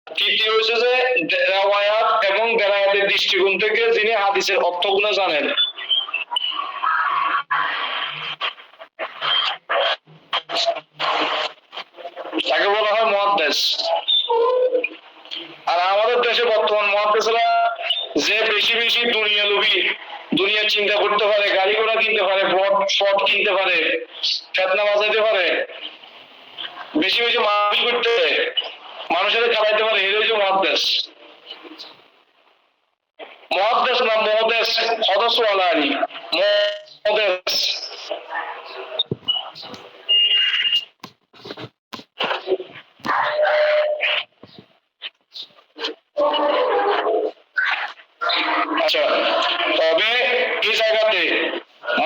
তৃতীয় হচ্ছে যে রিওয়ায়াত এবং দেরায়াতের দৃষ্টিকোণ থেকে যিনি হাদিসের অর্থগুলো জানেন। তাকে বলা হয় মুহাদ্দিস। আর আমাদের দেশে বর্তমান মুহাদ্দিসরা যে বেশি বেশি দুনিয়া লোভী, দুনিয়া চিন্তা করতে পারে, গাড়ি ঘোড়া কিনতে পারে, ফট কিনতে পারে, ফেতনা বাজাইতে পারে, বেশি বেশি মাহফিল করতে পারে, মানুষের খাওয়াইতে পারে, এর হচ্ছে মুহাদ্দিস। মুহাদ্দিস না মুহাদ্দিস, হদস ওয়ালা আলী মুহাদ্দিস। আচ্ছা, তবে এই জায়গাতে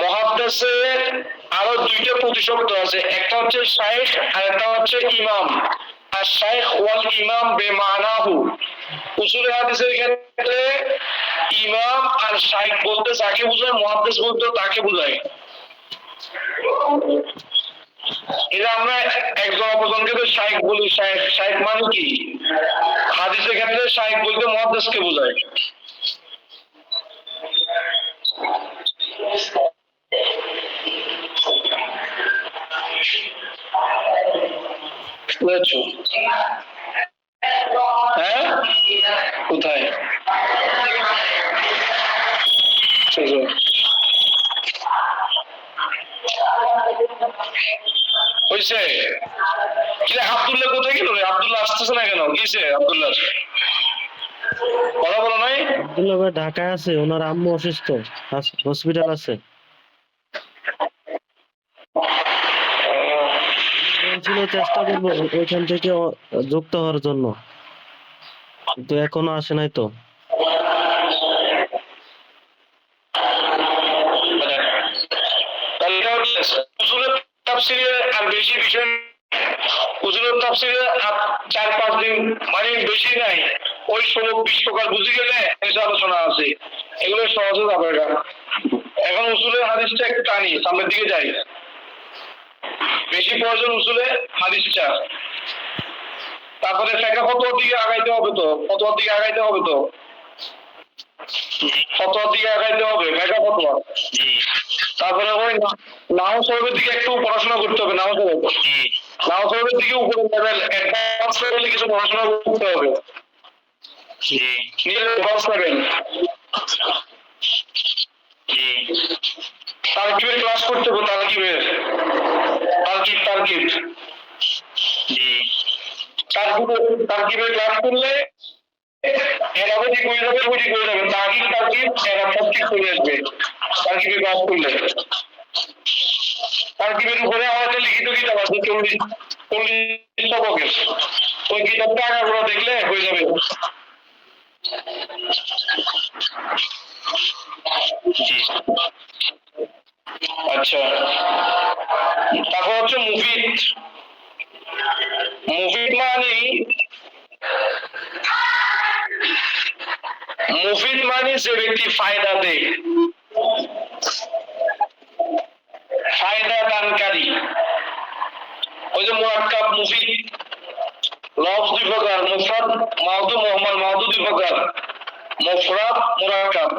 মুহাদ্দিসের আরো দুইটা প্রতিশব্দ আছে, একটা হচ্ছে শাইখ আর একটা হচ্ছে ইমাম। আর শাইখ ওয়াল ইমাম বেমানাহু। উসুলে হাদিসের ক্ষেত্রে ইমাম আর শাইখ বলতে যাকে বোঝায়, মুহাদ্দিস বলতে তাকে বোঝায়। এটা আমরা একজন অপরজনকে তো শাইখ বলি, শাইখ শাইখ মানে কি? হাদিসের ক্ষেত্রে শাইখ বলতে মুহাদ্দিসকে বোঝায়। হ্যাঁ, কোথায়? হয়েছে? আব্দুল্লাহ কোথায় গেল রে? আব্দুল্লাহ আসতেছে না কেন? গেছে আব্দুল্লাহ? কথা বলো নাই? আব্দুল্লাহ ভাই ঢাকায় আছে, ওনার আম্মু অসুস্থ, হসপিটাল আছে। বলছিল চেষ্টা করবো ওইখান থেকে যুক্ত হওয়ার জন্য, কিন্তু এখনো আসে নাই তো। আর বেশি বিষয় হুজুরের তাফসীরে 4-5 দিন মানে বেশি নাই, ওই 16-20 প্রকার বুঝে গেলে আলোচনা আছে, এগুলো সহজে যাবে না। এখন উসুলের হাদিসটা একটু টানি, সামনের দিকে যাই। বেশি প্রয়োজন উসুলে হাদিসটা, তারপরে ফিকহ ফতোয়ার দিকে আগাইতে হবে তো, ফতোয়ার দিকে আগাইতে হবে তো, ফতোয়ার দিকে আগাইতে হবে, ফিকহ ফতোয়া। তারপরে ওই নাহু সরবের দিকে একটু পড়াশোনা করতে হবে, নাহু সরবের দিকে উপরে লেভেল, অ্যাডভান্স লেভেলে কিছু পড়াশোনা করতে হবে। Advance level. তারকিবের ক্লাস করতে হবে, তারকিবের ক্লাস করলে এরাও ঠিক হয়ে যাবে, ওই ঠিক হয়ে যাবে। তারকিব এরা সব ঠিক হয়ে আসবে তারকিবের ক্লাস করলে। তারকিবের উপরে আমাদের লিখিত কিতাব আছে 40 শতকের, ওই কিতাবটা আগাগোড়া দেখলে হয়ে যাবে। আচ্ছা, তারপর হচ্ছে মুফিদ। মুফিদ মানে যে ব্যক্তি ফায়দা দেয়, ফায়দা দানকারী। ওই যে মুরাক্কাব মুফিদ, লফজ দুই প্রকার, মুফরাদ মাউদু, মুহম্মদ মাউদু দুই প্রকার, মুফরাদ মুরাক্কাব।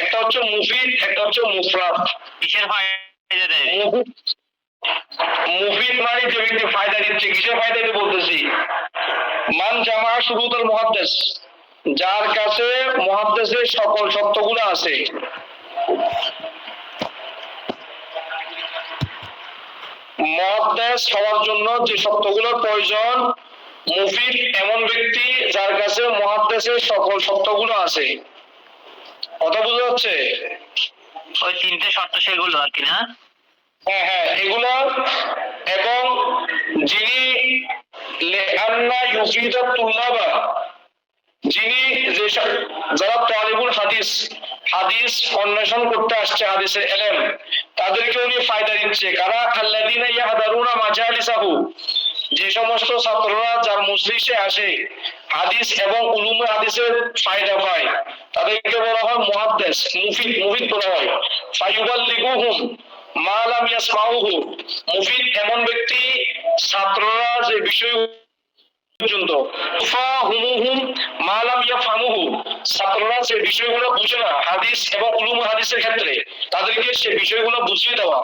একটা হচ্ছে মুফিদ, একটা হচ্ছে মুফরাদ। কিসের ফায়দা দেয়? মুফিদ মানে যে ব্যক্তি ফায়দা দিচ্ছে। কিসের ফায়দা দিতে বলতেছি? মান জামা শুরুতুল মুহাদ্দিস, যার কাছে মুহাদ্দিসের সকল শর্তগুলো আছে। মুহাদ্দিস হওয়ার জন্য যে শর্তগুলোর প্রয়োজন, মুফিদ এমন ব্যক্তি যার কাছে মুহাদ্দিসের সকল শর্তগুলো আছে। কথা বুঝা যাচ্ছে? ওই তিনটে শর্ত সেগুলো আর কি, না? হ্যাঁ হ্যাঁ, এগুলো। এবং যিনি লিআন্না ইউফিদা তুল্লাবা, যিনি যারা তালিবুল হাদিস, হাদিস অন্বেষণ করতে আসছে, হাদিসের ইলম, তাদেরকে উনি ফায়দা দিচ্ছে। কারা? আল্লাযিনা ইয়াহদারুনা মাজালিসাহু, যে সমস্ত ছাত্ররা যার মজলিসে আসে হাদিস এবং উলুমে হাদিসের ফায়দা পায়, তাদেরকে বলা হয় মুহাদ্দিস, মুফিদ বলা হয়। ফায়ুবাল্লিগুহুম মা লাম ইয়াসমাউহু, মুফিদ এমন ব্যক্তি ছাত্ররা যে বিষয় পর্যন্ত ফাহুমুহুম মা লাম ইয়াফহামুহু, ছাত্ররা যে বিষয়গুলো বুঝে না হাদিস এবং উলুম হাদিসের ক্ষেত্রে তাদেরকে সে বিষয়গুলো বুঝিয়ে দেওয়া।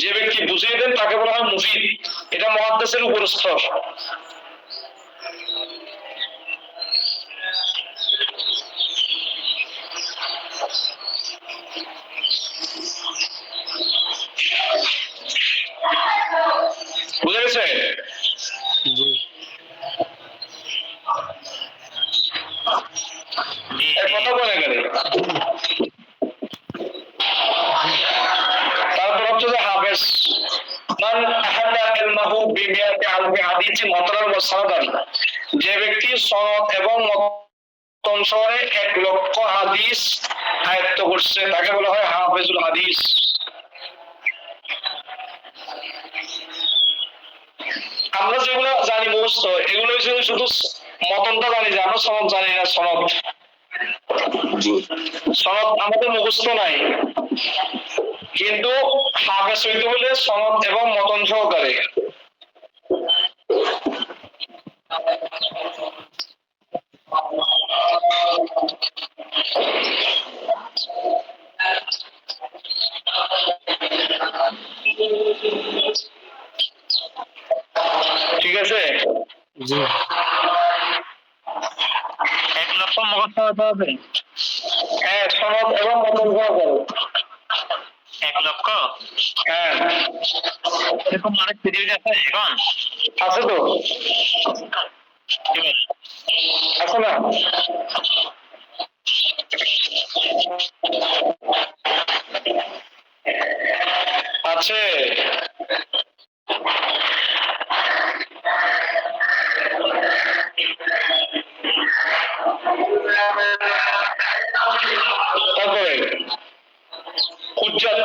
যে ব্যক্তি বুঝিয়ে দেন তাকে বলা হয় মুফিদ। এটা মুহাদ্দিসের উপর স্তর। বুঝে গেছে? জি এক কথা বলে গেলে তারপর হচ্ছে যে হাফেজ মান আহাদা ইলমাহু বিমিয়াতি আলফি হাদিসি মাতরান ওয়া সানাদান, যে ব্যক্তি সনদ এবং মতন সহরে 1,00,000 হাদিস আয়ত্ত করছে তাকে বলা হয় হাফেজুল হাদিস। আমরা যেগুলো জানি মুখস্থ এগুলো শুধু মতনটা জানি, যে আমরা সনদ জানি না। সনদ সনদ আমাদের মুখস্থ নাই, কিন্তু হাফেজ হইতে হলে সনদ এবং মতন সহকারে। ঠিক আছে? জি 1,00,000 মুখস্থ হতে হবে। হ্যাঁ, সনদ এবং মতন সহকারে 1,00,000। হ্যাঁ, এরকম অনেক পৃথিবীতে আছে এখন। আছে তো, আছে না? আছে। তারপরে হুজ্জত।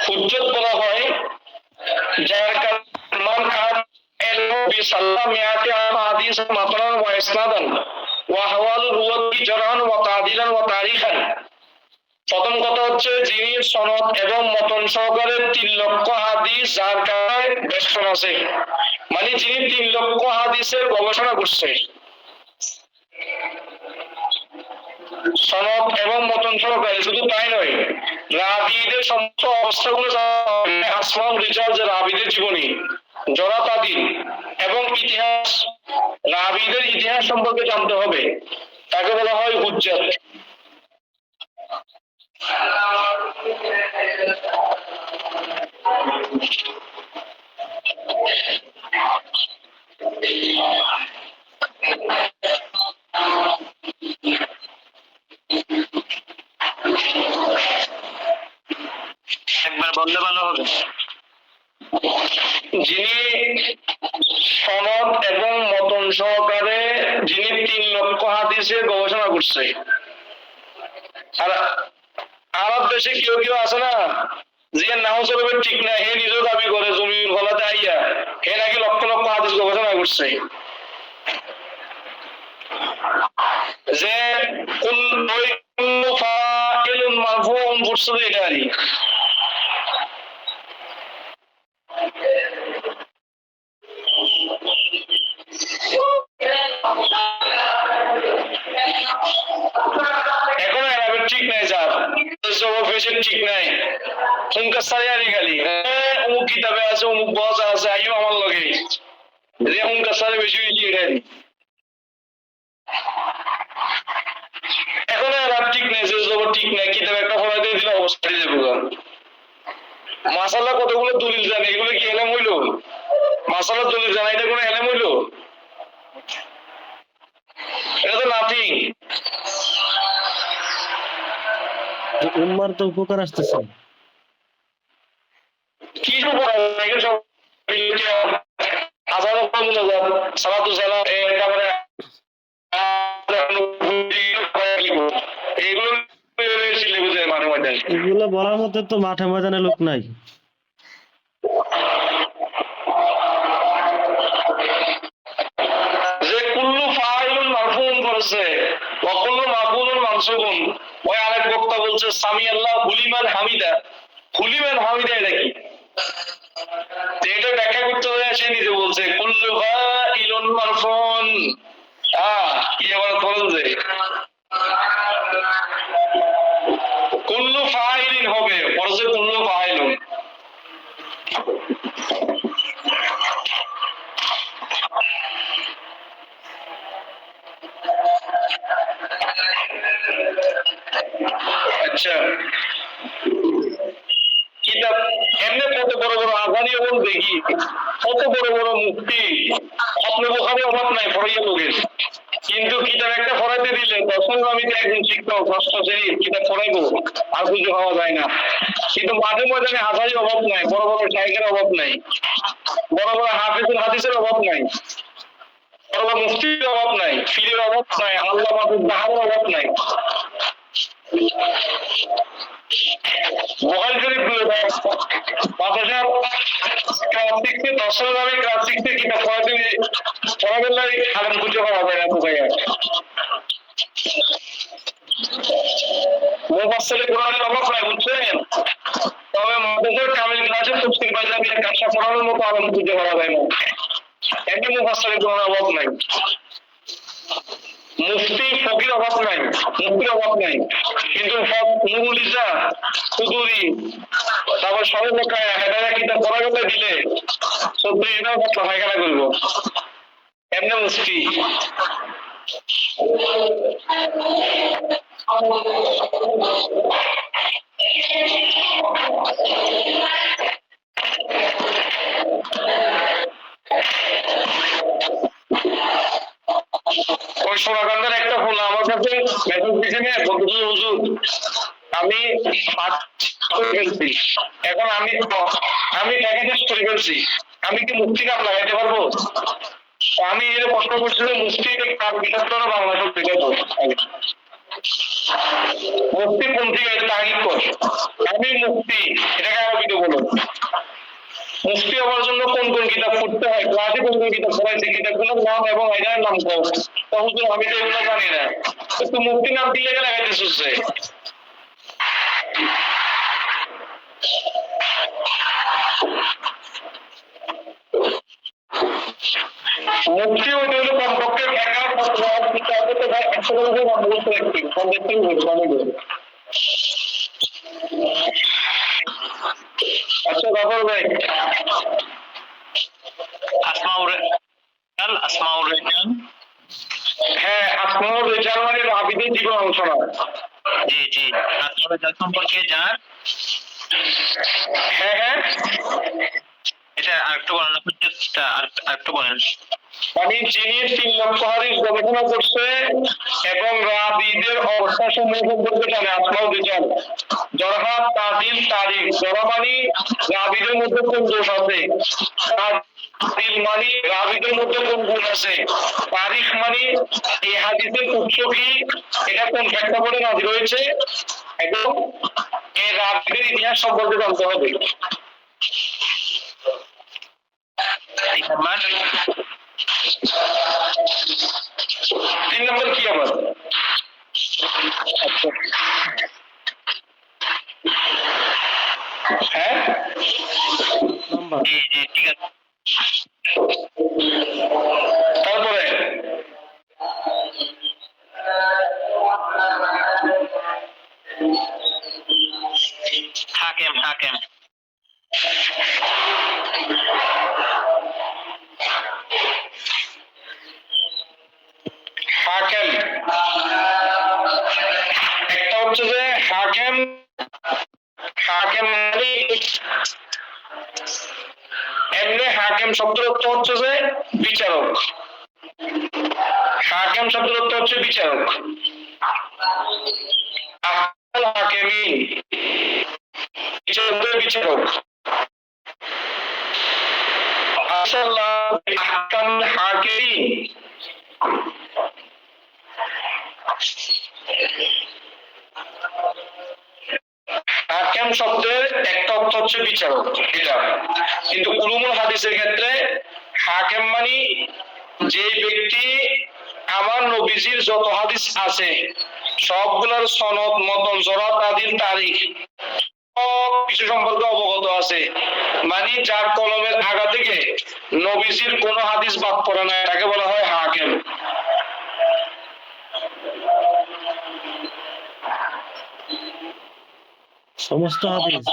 হুজ্জত বলা হয় যার মান কান এলমু বিসাল্লামিয়াতি আহাদিস মাতরান ওয়া ইসনাদান ওয়া হাওয়ালু রুওয়াতি জারহান ওয়া তাদিলান ওয়া তারিখান। প্রথম কথা হচ্ছে যিনি সনদ এবং মতন সহকারে 3,00,000 হাদিস যার কাছে বেষ্টন আছে, মানে যিনি 3,00,000 হাদিসের গবেষণা করছে। সনদ এবং মতন সহকারে, শুধু তাই নয়, রাবীদের সমস্ত অবস্থাগুলো আসমাউল রিজাল, যে রাবীদের জীবনী, জরাতাদিল এবং ইতিহাস, রাবীদের ইতিহাস সম্পর্কে জানতে হবে, তাকে বলা হয় হুজ্জত। একবার বললে ভালো হবে। যিনি সনদ এবং মতন সহকারে, যিনি 3,00,000 হাদিসের গবেষণা করছে। আর আরব দেশে কেউ কেউ আছে না, যে নাও চলবে ঠিক না, হে নিজেও দাবি করে জমি ফলাতে আইয়া হে নাকি 1,00,000 হাদিস গবেষণা করছে। যে কুল্লু ফাইলুন মারফুউন করছে, এটা আর এখন এরাবের ঠিক নাই, স্যার ঠিক নাই, হুমকা সারিয়ারি খালি অমুক কিতাবে আছে, অমুক বস আছে, আইও আমার লগে যে হুমকা সারি বেশি বেশি এটাই। এখন এরাব ঠিক নাই, যে জবর ঠিক নাই, কিতাবে একটা ফলাই দিয়ে দিলে অবস্থা দিয়ে দেবো। মাসাল্লাহ কতগুলো দলিল জানে, এগুলো কি এলেম হইলো? মাসাল্লাহ দলিল জানা এটা কোনো এলেম হইলো? এটা তো নাথিং। উম্মার তো উপকার আসতেছে। কি উপকার? সব হাজারো মুনাজাত, সালাতু সালাম, একেবারে এগুলো মাঠে ময়দানে, এগুলো বলার মধ্যে তো মাঠে ময়দানে লোক নাই। যে কুল্লু ফাইলুন মারফুউন করেছে ওয়া কুল্লু মাফউলুন মানসুবুন। ওই আরেক বক্তা বলছে সামি আল্লাহ হুলিমান হামিদা। হুলিমান হামিদা এটা কি? এটা এটা ব্যাখ্যা করতে হলে সে নিজে বলছে কুল্লু ফাইলুন মারফুন। কি আবার বলেন যে কুল্লু ফাইলিন হবে, পরে কুল্লু ফাইলুন। আচ্ছা, কিতাব এমনি কত বড় বড় আজানি এবং দেখি কত বড় বড় মুক্তি, আপনি বোখারি অভাব নাই পড়াইয়া লোকের, কিন্তু কিতাব একটা পড়াইতে দিলে দশম আমি একজন শিক্ষক ষষ্ঠ শ্রেণীর কিতাব পড়াইবো আর কিছু হওয়া যায় না। কিন্তু মাঝে ময়দানে হাজারি অভাব নাই, বড় বড় শাইখের অভাব নাই, বড় বড় হাফিজুল হাদিসের অভাব নাই, বড় বড় মুফতির অভাব নাই, ফিরের অভাব নাই, আল্লাহ মাহফুজ জাহারের অভাব নাই। বুখারী শরীফ 5000 ক্লাস 6 10 দামে ক্লাস 6 কিতাব পড়াবেন না, আলেম খুঁজে পাওয়া যায় না তো জায়গায়। মুফাসসিরে কোরআনের অভাব নাই, বুঝছেন? তবে মাদ্রাসার কামিল ক্লাসে তাফসীর পাঞ্জাবি কাশা পড়ানোর মতো আলেম খুঁজে পাওয়া যায় না। এমনি মুফাসসিরে কোরআনের অভাব নাই, মুফতি ফকির অভাব নাই, মুফতির অভাব নাই, কিন্তু নুরুল ইসা কুদুরি তারপর সর্বকায় হেদায়া কিতাব পড়া গেলে দিলে সত্যি এটাও কথা পায়খানা করবো এমনি মুফতি। ওই সোনাকান্দার একটা ফোন আমার কাছে মেসেজ দিয়েছে, হুজুর আমি ফেলছি, এখন আমি টাকা শেষ করে ফেলছি, আমি কি মুক্তি কাপ লাগাইতে পারবো? আমি এর প্রশ্ন করছি যে মুক্তি কাপ বিকাশ করো বাংলা সব থেকে মুক্তি কোন থেকে তাগিদ কর, আমি মুক্তি এটাকে আরবিতে বলো। মুফতি হওয়ার জন্য কোন কোন কিতাব পড়তে হয়, ক্লাসে কোন কোন কিতাব পড়াইছে, কিতাবগুলোর নাম এবং এটার নাম কর। হুজুর আমি তো এগুলো জানি না, একটু মুফতি নাম দিলে গেলে লাগাইতে শুনছে। মুফতি ওইটা হলো কমপক্ষে 100 আচ্ছা বাবর ভাই, আসমাউর রিজাল, হ্যাঁ আসমাউর রিজাল মানে আবিদের জীবন আলোচনা। জি জি, আসমাউর রিজাল সম্পর্কে জান। হ্যাঁ হ্যাঁ, এটা আরেকটু বর্ণনা করতে, আরেকটু বলেন। মানে যিনি 3 লক্ষ হাদিস গবেষণা করছে এবং রাবীদের অবস্থা সমূহ সম্পর্কে জানে, আসমাউর রিজাল। জরহা, তাদিল, তারিখ। জরহা মানে রাবীদের মধ্যে কোন দোষ আছে, তাদিল মানে রাবীদের মধ্যে কোন গুণ আছে, তারিখ মানে এই হাদিসের উৎস কি, এটা কোন প্রেক্ষাপটে নাযিল হয়েছে, এবং এই রাবীদের ইতিহাস সম্পর্কে জানতে হবে। 3 নম্বর কি আবার? হ্যাঁ জি জি ঠিক আছে। তারপরে হাকিম, হাকিম হাকিম একটা হচ্ছে যে হাকিম, হাকিম মানে এমনি হাকিম শব্দের অর্থ হচ্ছে যে বিচারক, হাকিম শব্দের অর্থ হচ্ছে বিচারক। হাকিমি বিচারক, মাশাআল্লাহ আহকাম হাকিমি। হাকিম শব্দের একটা অর্থ হচ্ছে বিচারক, এটা কিন্তু উলুমুল হাদিসের ক্ষেত্রে হাকিম মানে যে ব্যক্তি আমার নবীজির যত হাদিস আছে সবগুলোর সনদ, মতন, জরা, তাদিল, তারিখ কিছু সম্পর্কে অবগত আছে, মানে যার কলমের আগা থেকে নবীজির কোন হাদিস বাদ পড়ে না, তাকে বলা হয় হাকিম। সমস্ত হাদিস,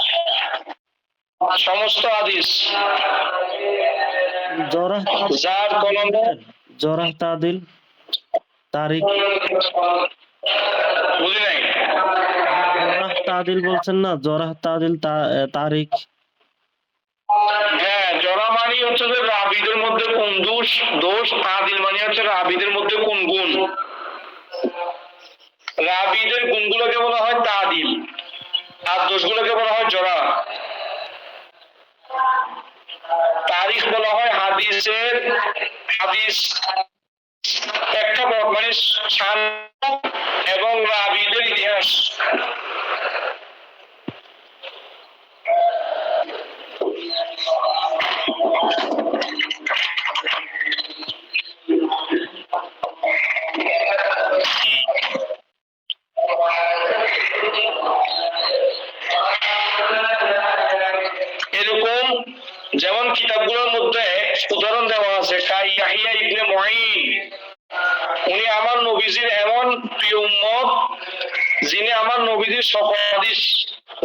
সমস্ত হাদিস জরাহ যার কলমে জরাহ তাদিল তারিখ, বুঝি নাই। জরাহ তাদিল বলছেন না, জরাহ তাদিল তারিখ। হ্যাঁ, জরা মানি হচ্ছে যে রাবিদের মধ্যে কোন দোষ, তাদিল মানে হচ্ছে রাবিদের মধ্যে কোন গুণ। রাবিদের গুণগুলোকে বলা হয় তাদিল, আর দোষগুলোকে বলা হয় জরা। তারিখ বলা হয় হাদিস প্রেক্ষাপট, মানে শান এবং রাবিদের ইতিহাস। এরকম যেমন কিতাবগুলোর মধ্যে উদাহরণ দেওয়া আছে, ইয়াহিয়া ইবনে মুঈন, উনি আমার নবীজির এমন প্রিয় উম্মত যিনি আমার নবীজির সকল হাদিস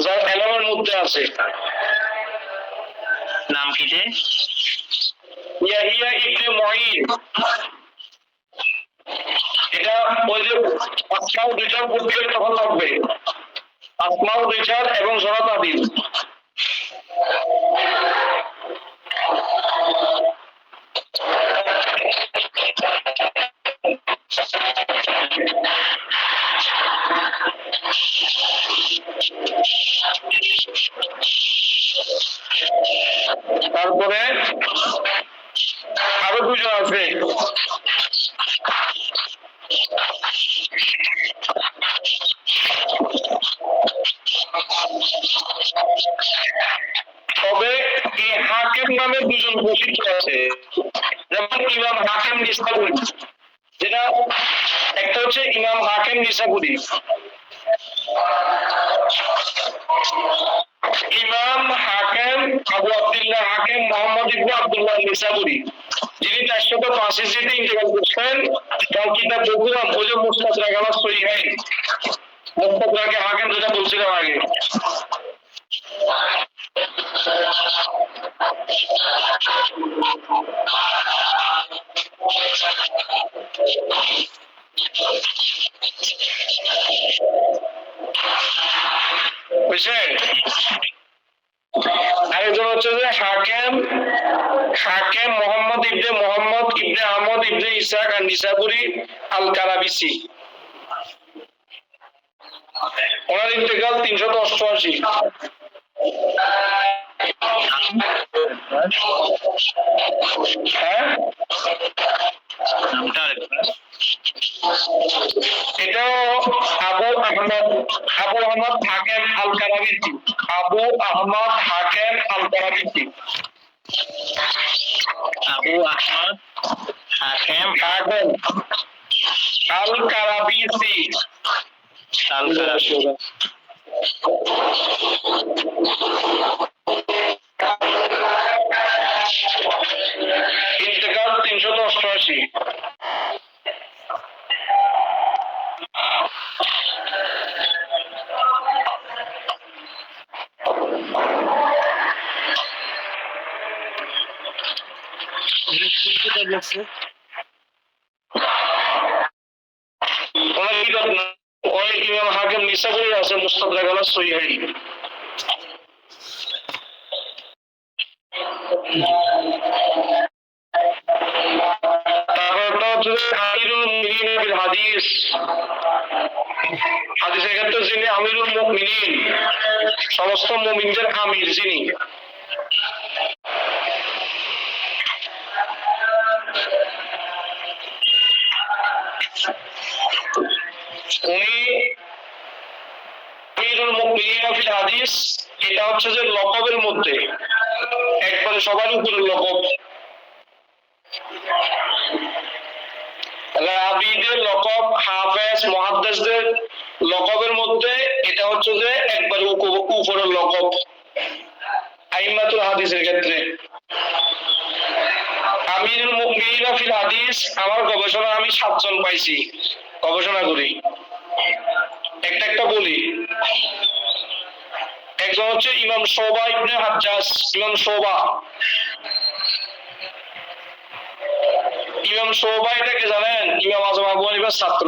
যার এলমের মধ্যে আছে। নাম কি যে? ইয়াহিয়া ইবনে মুঈন। এটা ওই যে আসমাউ দুইটার বুঝতে তখন লাগবে, আসমাউ দুইটার এবং জরা তাদিল। তারপরে আরো দুজন আছে, তবে এই হাকিম নামে দুজন প্রসিদ্ধ আছে, যেমন ইমাম হাকিম নিসাবুরি, যেটা একটা হচ্ছে ইমাম হাকিম নিসাবুরি। ইমাম হাকিম আবু আব্দুল্লাহ হাকিম মোহাম্মদ ইবনে আব্দুল্লাহ নিসাবুরি, যিনি 405 হিজরিতে ইন্তেকাল করছেন। তার কিতাব বলছিলাম ওই যে মুস্তাদরাক আলা সহিহাইন, মুস্তাদরাকে হাকিম যেটা বলছিলাম আগে। বুঝছেন? আরেকজন হচ্ছে যে হাকিম মোহাম্মদ ইবনে আহমদ ইবনে ইসহাক আর নিসাবুরি আল কারাবিসি। ওনার ইন্তেকাল 388। হ্যাঁ, নামটা আরেকবার। এটাও আবু আহমদ হাকিম আল কারাবিসি। আবু আহমদ হাকিম আল কারাবিসি। আবু আহমদ হাকিম আল কারাবিসি। আল কারাবি। ইন্তেকাল 388। কোন কিতাব লিখছে? ওনার কিতাব না, ওই ইমাম হাকিম নিসাবুরি আছে মুস্তাদরাক আলা সহিহাইন। তারপরটা হচ্ছে আমিরুল মুমিনিন বিল হাদিস। হাদিসের ক্ষেত্রে যিনি আমিরুল মুমিনিন, সমস্ত মুমিনদের আমির যিনি। উনি আমিরুল মুমিনিন ফিল হাদিস, এটা হচ্ছে যে লকবের মধ্যে একবারে সবার উপরে লকব। রাবিদের লকব, হাফেজ মুহাদ্দিসদের লকবের মধ্যে এটা হচ্ছে যে একবার উপরের লকব আইম্মাতুল হাদিসের ক্ষেত্রে। আমিরুল মুমিনিন ফিল হাদিস, আমার গবেষণা আমি 7 জন পাইছি, গবেষণা করি। একটা বলি। একজন হচ্ছে ইমাম শুবা ইবনে হাজ্জাজ, ইমাম শুবা। ইমাম শুবা এটাকে জানেন? ইমাম আযম আবু হানিফার ছাত্র।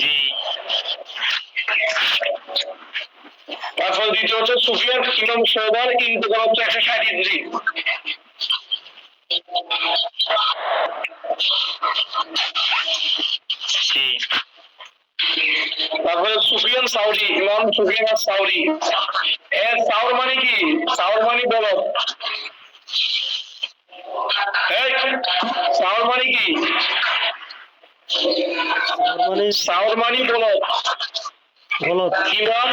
জি। তারপর দ্বিতীয় হচ্ছে সুফিয়ান, ইমাম শুবার ইন্তেকাল হচ্ছে 160 হিজরি। জি। তারপরে সুফিয়ান সাউরি, ইমাম সুফিয়ান সাউরি। এর সাউর মানে কি? সাউর মানে বলো, এই সাউর মানে কি? মানে সাউর মানে বলো। গলত। ইমাম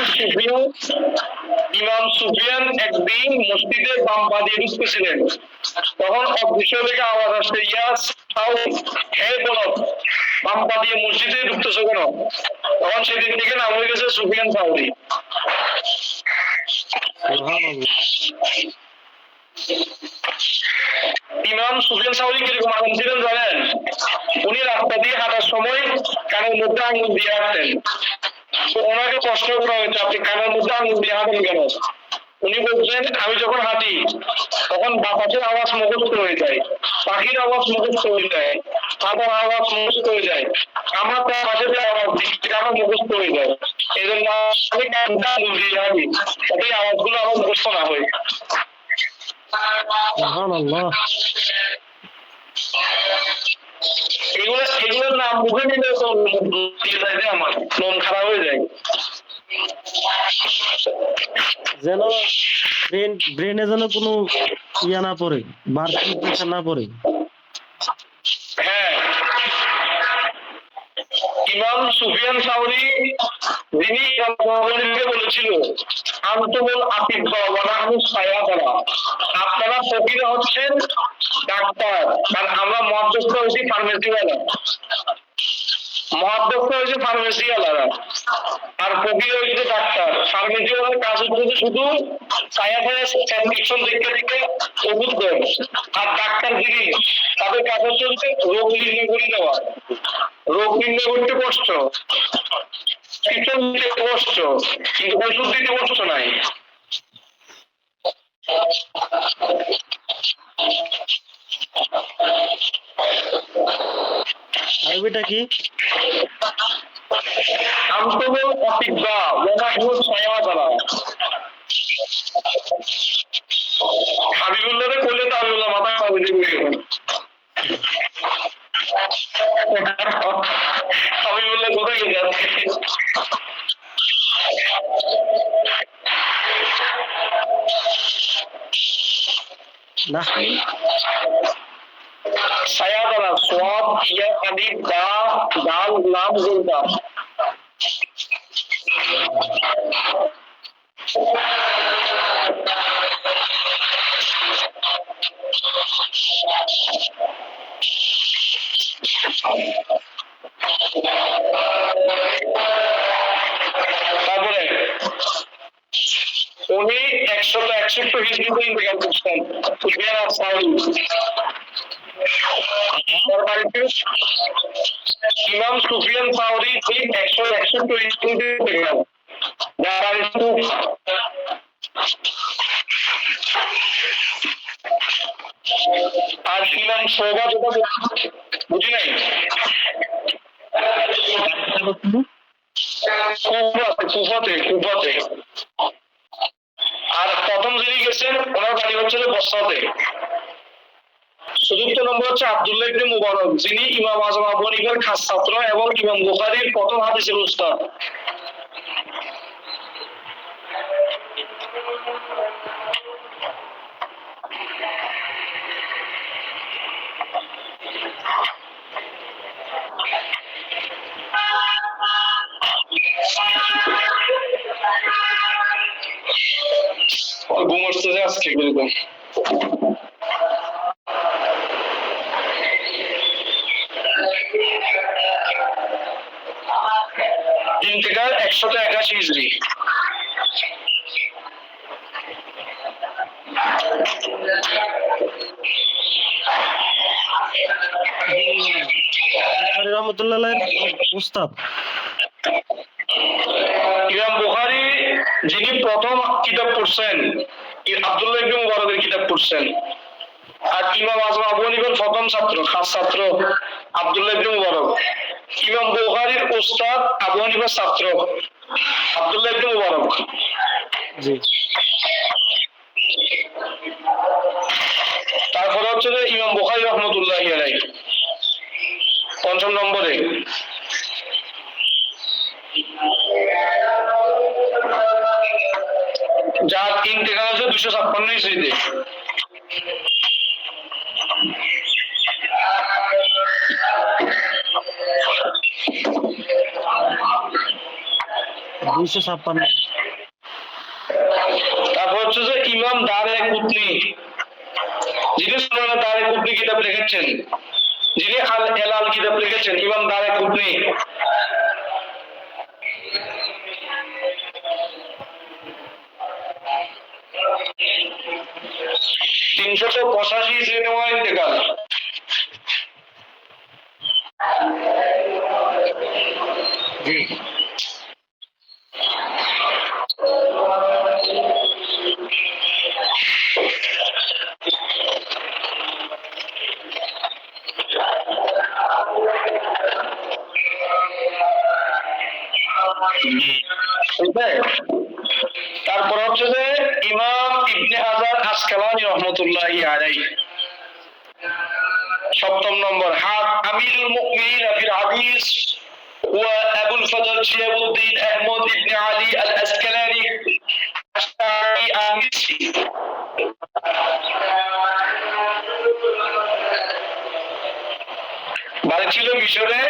সুফিয়ান একদিন মসজিদে বাম পা দিয়ে ঢুকতেছিলেন, তখন অদৃশ্য থেকে আওয়াজ আসছে, ইয়াস সাউরি, হে বলো বাম পা দিয়ে মসজিদে ঢুকতেছো কেন? তখন সেদিন থেকে নাম হয়ে গেছে সুফিয়ান সাউরি। সুবহানাল্লাহ। ইমাম সুফিয়ান সাউরি কিরকম আলেম ছিলেন জানেন? উনি রাস্তা দিয়ে হাঁটার সময় কানের মধ্যে আঙুল দিয়ে হাঁটতেন। তো ওনাকে প্রশ্ন করা হয়েছে, আপনি কানের মধ্যে আঙুল দিয়ে হাঁটেন কেন? উনি বলছেন, আমি যখন হাঁটি তখন বাতাসের আওয়াজ মুখস্থ হয়ে যায়, পাখির আওয়াজ মুখস্থ হয়ে যায়, সাদার আওয়াজ মুখস্থ হয়ে যায়, আমার তার পাশে যে আওয়াজ দিচ্ছে আমার মুখস্থ হয়ে যায়। এই জন্য আমি কানটা আঙুল দিয়ে হাঁটি, যাতে এই আওয়াজগুলো আমার মুখস্থ না হয়। সুবহানাল্লাহ। এগুলোর নাম মুখে নিলে তো আমার মন খারাপ হয়ে যায়। যেন ব্রেনে যেন কোনো ইয়া না পড়ে, বাড়তি প্রেশার না পড়ে। হ্যাঁ, ইমাম সুফিয়ান সাউরি যিনি বলেছিল, আন্তবল আতিব্বা ওয়া নাহনু সায়াবারা, আপনারা ফকিরা হচ্ছেন ডাক্তার আর আমরা মধ্যস্থ হয়েছি ফার্মেসিওয়ালা। মহাধ্যক্ষ হয়েছে ফার্মেসিওয়ালারা আর ফকির হয়েছে ডাক্তার। ফার্মেসিওয়ালার কাজ হচ্ছে শুধু ছায়া ছায়া প্রেসক্রিপশন দেখে দেখে ওষুধ দেয়, আর ডাক্তার যিনি তাদের কাজ হচ্ছে রোগ নির্ণয় করে দেওয়া। রোগ নির্ণয় করতে কষ্ট, প্রেসক্রিপশন দিতে কষ্ট, কিন্তু ওষুধ দিতে কষ্ট নাই। আরবিটা কি? আন্তবল অতিব্বা ওয়া নাহনু সায়াবারা। হাবিবুল্লাহরে কইলে তো আল্লাহ মাথা খাওয়া দিবে। হাবিবুল্লাহ কোথায় যাচ্ছে? নাহনু সায়াবারা, সোয়াব ইয়া আলিফ দা দাল লাম গুলদা। তারপরে উনি 161 হিজরিতে ইন্তেকাল করছেন। সুফিয়ান আস-সাউরি ইমাম সুফিয়ান সাউরি ঠিক 161 হিজরিতে ইন্তেকাল। আর ইমাম শুবা যেটা বুঝি নাই, কুফাতে। আর প্রথম যিনি গেছেন ওনার বাড়ি হচ্ছে বসরাতে। চতুর্থ নম্বর হচ্ছে আব্দুল্লাহ ইবনে মুবারক, যিনি ইমাম আযম আবু হানিফার খাস ছাত্র এবং ইমাম বুখারীর প্রথম হাদিসের উস্তাদ। আজকে এরকম। ইন্তেকাল 181 হিজরি। বুখারী রহমাতুল্লাহ আলাইহির উস্তাদ। ইমাম বুখারী যিনি প্রথম কিতাব পড়ছেন আব্দুল্লাহ ইবনে মুবারকের কিতাব পড়ছেন, আর ইমাম আজম আবু হানিফার প্রথম ছাত্র খাস ছাত্র আব্দুল্লাহ ইবনে মুবারক। ইমাম বুখারীর উস্তাদ আবু হানিফার ছাত্র আব্দুল্লাহ ইবনে মুবারক। জি তারপরে হচ্ছে যে ইমাম বুখারী রহমাতুল্লাহি আলাইহি পঞ্চম নম্বরে। যার ইন্তেকাল হচ্ছে 256 হিজরিতে। তারপর হচ্ছে যে ইমাম দারকুতনি, যিনি সুনান দারকুতনি কিতাব লিখেছেন, যিনি আল এলাল কিতাব লিখেছেন, ইমাম দারকুতনি। তিনশত 85 হিজরিতে ওনার ইন্তেকাল। তারপর হচ্ছে যে ইমাম ইবনে হাজার আসকালানি রহমতুল্লাহি আলাইহি সপ্তম নম্বর। আমিরুল মুমিনিন ফিল হাদিস ওয়া আবুল ফজল শিহাবুদ্দিন আহমদ ইবনে আলী আল আসকালানি আশআরি আমিসি। বাড়ি ছিল মিশরে,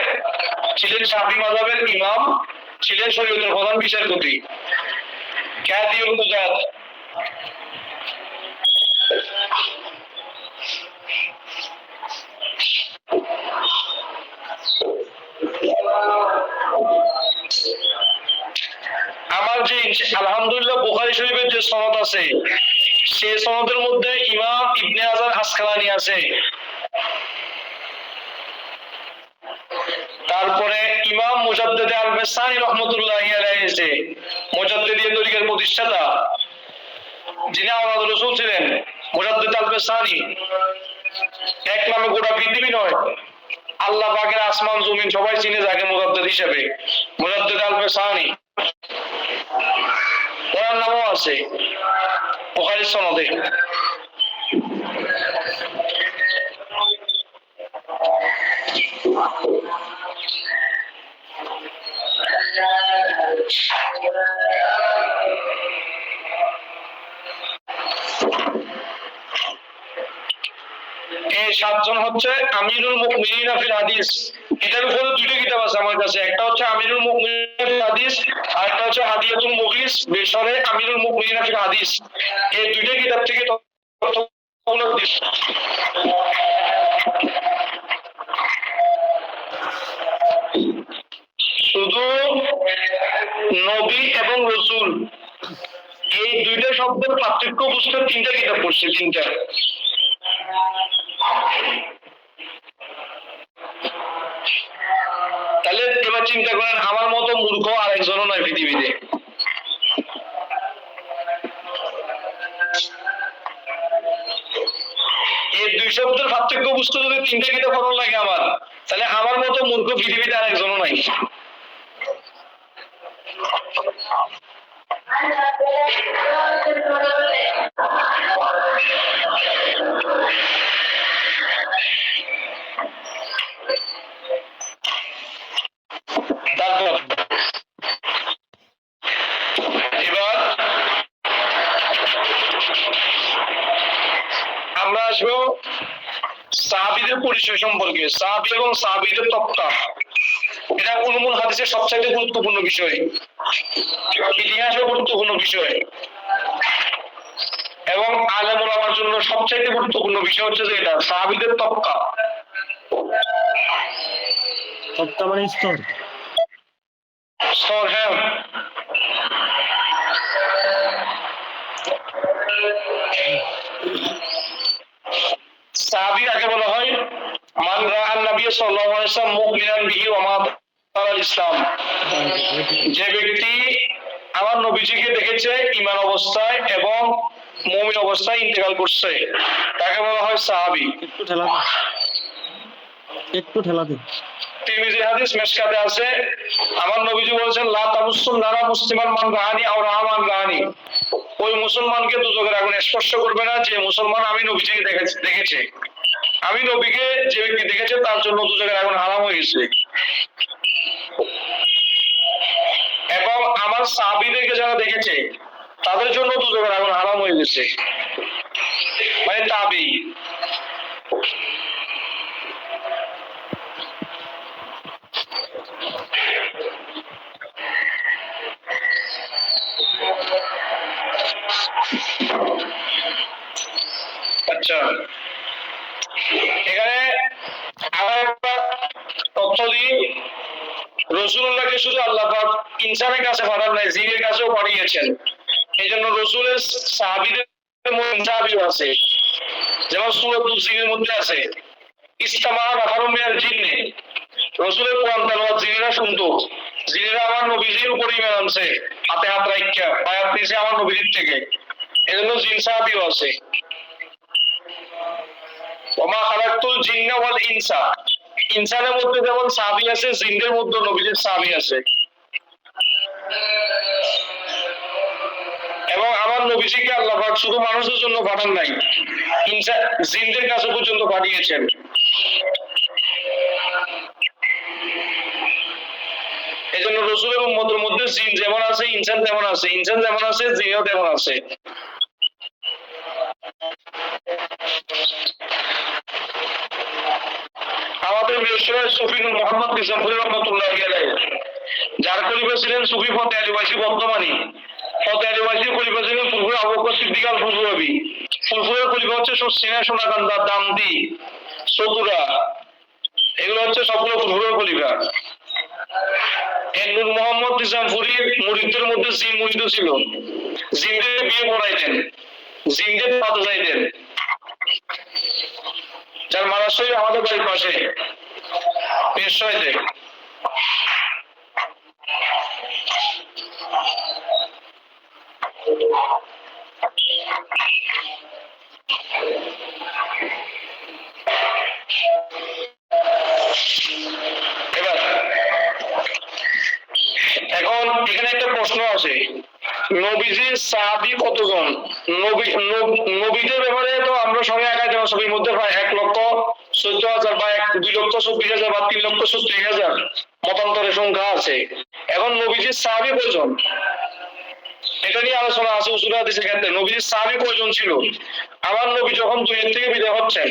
ছিলেন শাফি মাযহাবের ইমাম, ছিলেন শরীয়তের প্রধান বিচারপতি, কাদিউল কুযাত। আমার যে আলহামদুলিল্লাহ বুখারী শরীফের যে সনদ আছে, সেই সনদের মধ্যে ইমাম ইবনে হাজার আসকালানি আছে। তারপরে ইমাম মুজাদ্দিদ আল-বাসানি রহমাতুল্লাহি আলাইহি আছে, মুজাদ্দিদিয়া তরিকার প্রতিষ্ঠাতা, যিনি আওলাদ রাসূল ছিলেন। মুজাদ্দিদ আল-বাসানি এক নামে গোটা পৃথিবী নয়, আল্লাহ পাকের আসমান জমিন সবাই চিনে যাকে মুজাদ্দিদ হিসেবে, মুজাদ্দিদ আল-বাসানি। ওনার নামও আছে বুখারীর সনদে। এই সাতজন হচ্ছে আমিরুল মুমিনিন ফিল হাদিস। এটার উপরে দুটো কিতাব আছে আমার কাছে, একটা হচ্ছে আমিরুল মুমিনিন ফিল হাদিস, আর একটা হচ্ছে হাদিয়াতুল মুগলিস বেশরে আমিরুল মুমিনিন ফিল হাদিস। এই দুটো কিতাব থেকে তথ্যগুলো শুধু নবী এবং রাসূল এই দুইটা শব্দের পার্থক্য বুঝতে তিনটা কিতাব পড়ছে, তিনটা। তাহলে এবার চিন্তা করেন, আমার মতো মূর্খ আরেকজনও নয় পৃথিবীতে। এই দুই শব্দের পার্থক্য বুঝতে যদি তিনটা কিতাব পড়ার লাগে আমার, তাহলে আমার মতো মূর্খ পৃথিবীতে আরেকজনও নাই। তারপর এবার আমরা আসবো সাহাবীদের পরিচয় সম্পর্কে, সাহাবী এবং সাহাবীদের তত্ত্ব। এটা উলুমুল হাদিসের সবচেয়ে গুরুত্বপূর্ণ বিষয়, ইতিহাসের গুরুত্বপূর্ণ বিষয়, এবং আলেম ওলামার জন্য সবচাইতে গুরুত্বপূর্ণ বিষয় হচ্ছে যে এটা সাহাবীদের তবকা। তবকা মানে স্তর। স্তর, হ্যাঁ। সাহাবী আগে বলা হয় মান রাআন নবী সাল্লাল্লাহু আলাইহি ওয়াসাল্লাম মুমিনান বিহি ওয়া মা তাআল ইসলাম, যে ব্যক্তি আমার নবীজিকে দেখেছে ঈমান অবস্থায় এবং মুমিন অবস্থায় ইন্তেকাল করছে তাকে বলা হয় সাহাবী। একটু ঠেলা দে, একটু ঠেলা দে। তিরমিজি হাদিস মিশকাতে আছে, আমার নবীজি বলেছেন লা তামুসুন নারা মুসলিমান মান রাআনি আও রাহমান রাআনি, ওই মুসলমানকে দুজকের আগুন স্পর্শ করবে না যে মুসলমান আমি নবীজিকে দেখেছে। আমি নবীকে যে ব্যক্তি দেখেছে তার জন্য দুজকের আগুন হারাম হয়ে গেছে। এবং আমার সাহাবীদেরকে যারা দেখেছে তাদের জন্য দুজকের আগুন হারাম হয়ে গেছে, মানে তাবি। আচ্ছা, এখানে আরো একটা তথ্য দিই, রাসূলুল্লাহকে শুধু আল্লাহ পাক ইনসানের কাছে পাঠান নাই, জিনের কাছেও পাঠিয়েছেন। এই জন্য রাসূলের সাহাবীদের মধ্যে সাহাবীও আছে, যেমন সূরাতুল জিনের মধ্যে আছে ইসতামা নাফারুম মিনাল জিন্নি, রাসূলের কোরআন তেলাওয়াত জিনেরা শুনতো, জিনেরা আমার নবীজির উপর ঈমান আনছে, হাতে হাত রাখা বায়াত নিছে আমার নবীজির থেকে, এজন্য জিন সাহাবীও আছে। ওমা খালাকতুল জিন্না ওয়াল ইনসা, ইনসানের মধ্যে যেমন সাহাবী আছে, জিনদের মধ্যে নবীজির সাহাবী আছে। এবং আমার নবীজিকে আল্লাহ পাক শুধু মানুষের জন্য পাঠান নাই, জিনদের কাছে পর্যন্ত পাঠিয়েছেন। এই জন্য রাসূলের উম্মতের মধ্যে জিন যেমন আছে, ইনসান তেমন আছে, ইনসান যেমন আছে, জিনও তেমন আছে। আমাদের মিশরের সুফি মোহাম্মদ নিজামপুরি রহমাতুল্লাহি আলাইহি, যার খলিফা ছিলেন সুফি ফতে আলী ওয়াইসি বর্তমানী, ফতে আলী ওয়াইসির খলিফা ছিলেন ফুরফুর আবু বকর সিদ্দিক আল ফুরফুরি, ফুরফুরের খলিফা হচ্ছে সিনা সোনাকান্দা দামদি চতুরা, এগুলো হচ্ছে সবগুলো ফুরফুরের খলিফা। নূর মোহাম্মদ নিজামপুরীর মুরিদদের মধ্যে জিন মুরিদ ছিল, জিনদের বিয়ে পড়াইতেন, জিনদের পাতে যাইতেন, যার মারাশরীফ আমাদের বাড়ির পাশে পেশাইতে। এবার এখন এখানে একটা প্রশ্ন আছে, নবীজির সাহাবী কতজন? নবীদের ব্যাপারে তো আমরা সবাই একাই দেওয়া, সবের মধ্যে প্রায় 1,14,000 বা 2,24,000 বা 3,70,000 মতান্তরের সংখ্যা আছে। এখন নবীজির সাহাবী কয়জন এটা নিয়ে আলোচনা আছে উসুল হাদিসের ক্ষেত্রে। নবীজির সাহাবী কয়জন ছিল? আমার নবী যখন দুনিয়া থেকে বিদায় হচ্ছেন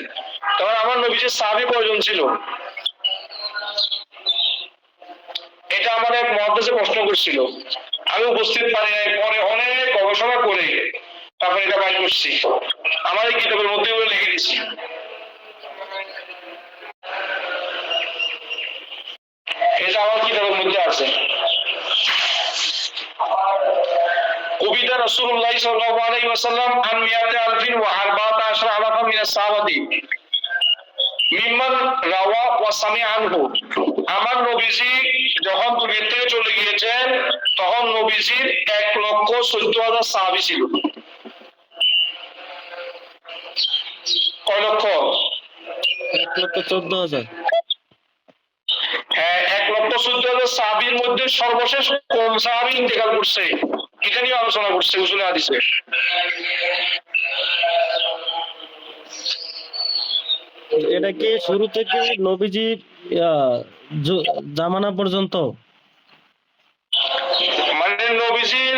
তখন আমার নবীজির সাহাবী কয়জন ছিল? এটা আমার এক মুহাদ্দিস প্রশ্ন করছিল, আমি উপস্থিত পারি নাই, পরে অনেক গবেষণা করে তারপর এটা বাইর করছি, আমার এই কিতাবের মধ্যে লিখে দিচ্ছি। এটা আমার কিতাবের মধ্যে আছে। কবিতা রাসূলুল্লাহ সাল্লাল্লাহু আলাইহি ওয়াসাল্লাম আন মিয়াতে আলফিন ওয়া আরবাআতা আশরা আলাফা মিনাস সাহাবাতি মিম্মান রাওয়া ওয়া সামিআ আনহু, আমার নবীজি যখন দুনিয়া থেকে চলে গিয়েছেন তখন নবীজির 1,14,000 সাহাবী ছিল। কয় লক্ষ? 1,14,000। হ্যাঁ, 1,14,000 সাহাবীর মধ্যে সর্বশেষ কোন সাহাবী ইন্তেকাল করছে এটা নিয়ে আলোচনা করছে উসুল হাদিসে। এটা কি শুরু থেকে নবীজির জামানা পর্যন্ত? মানে নবীজির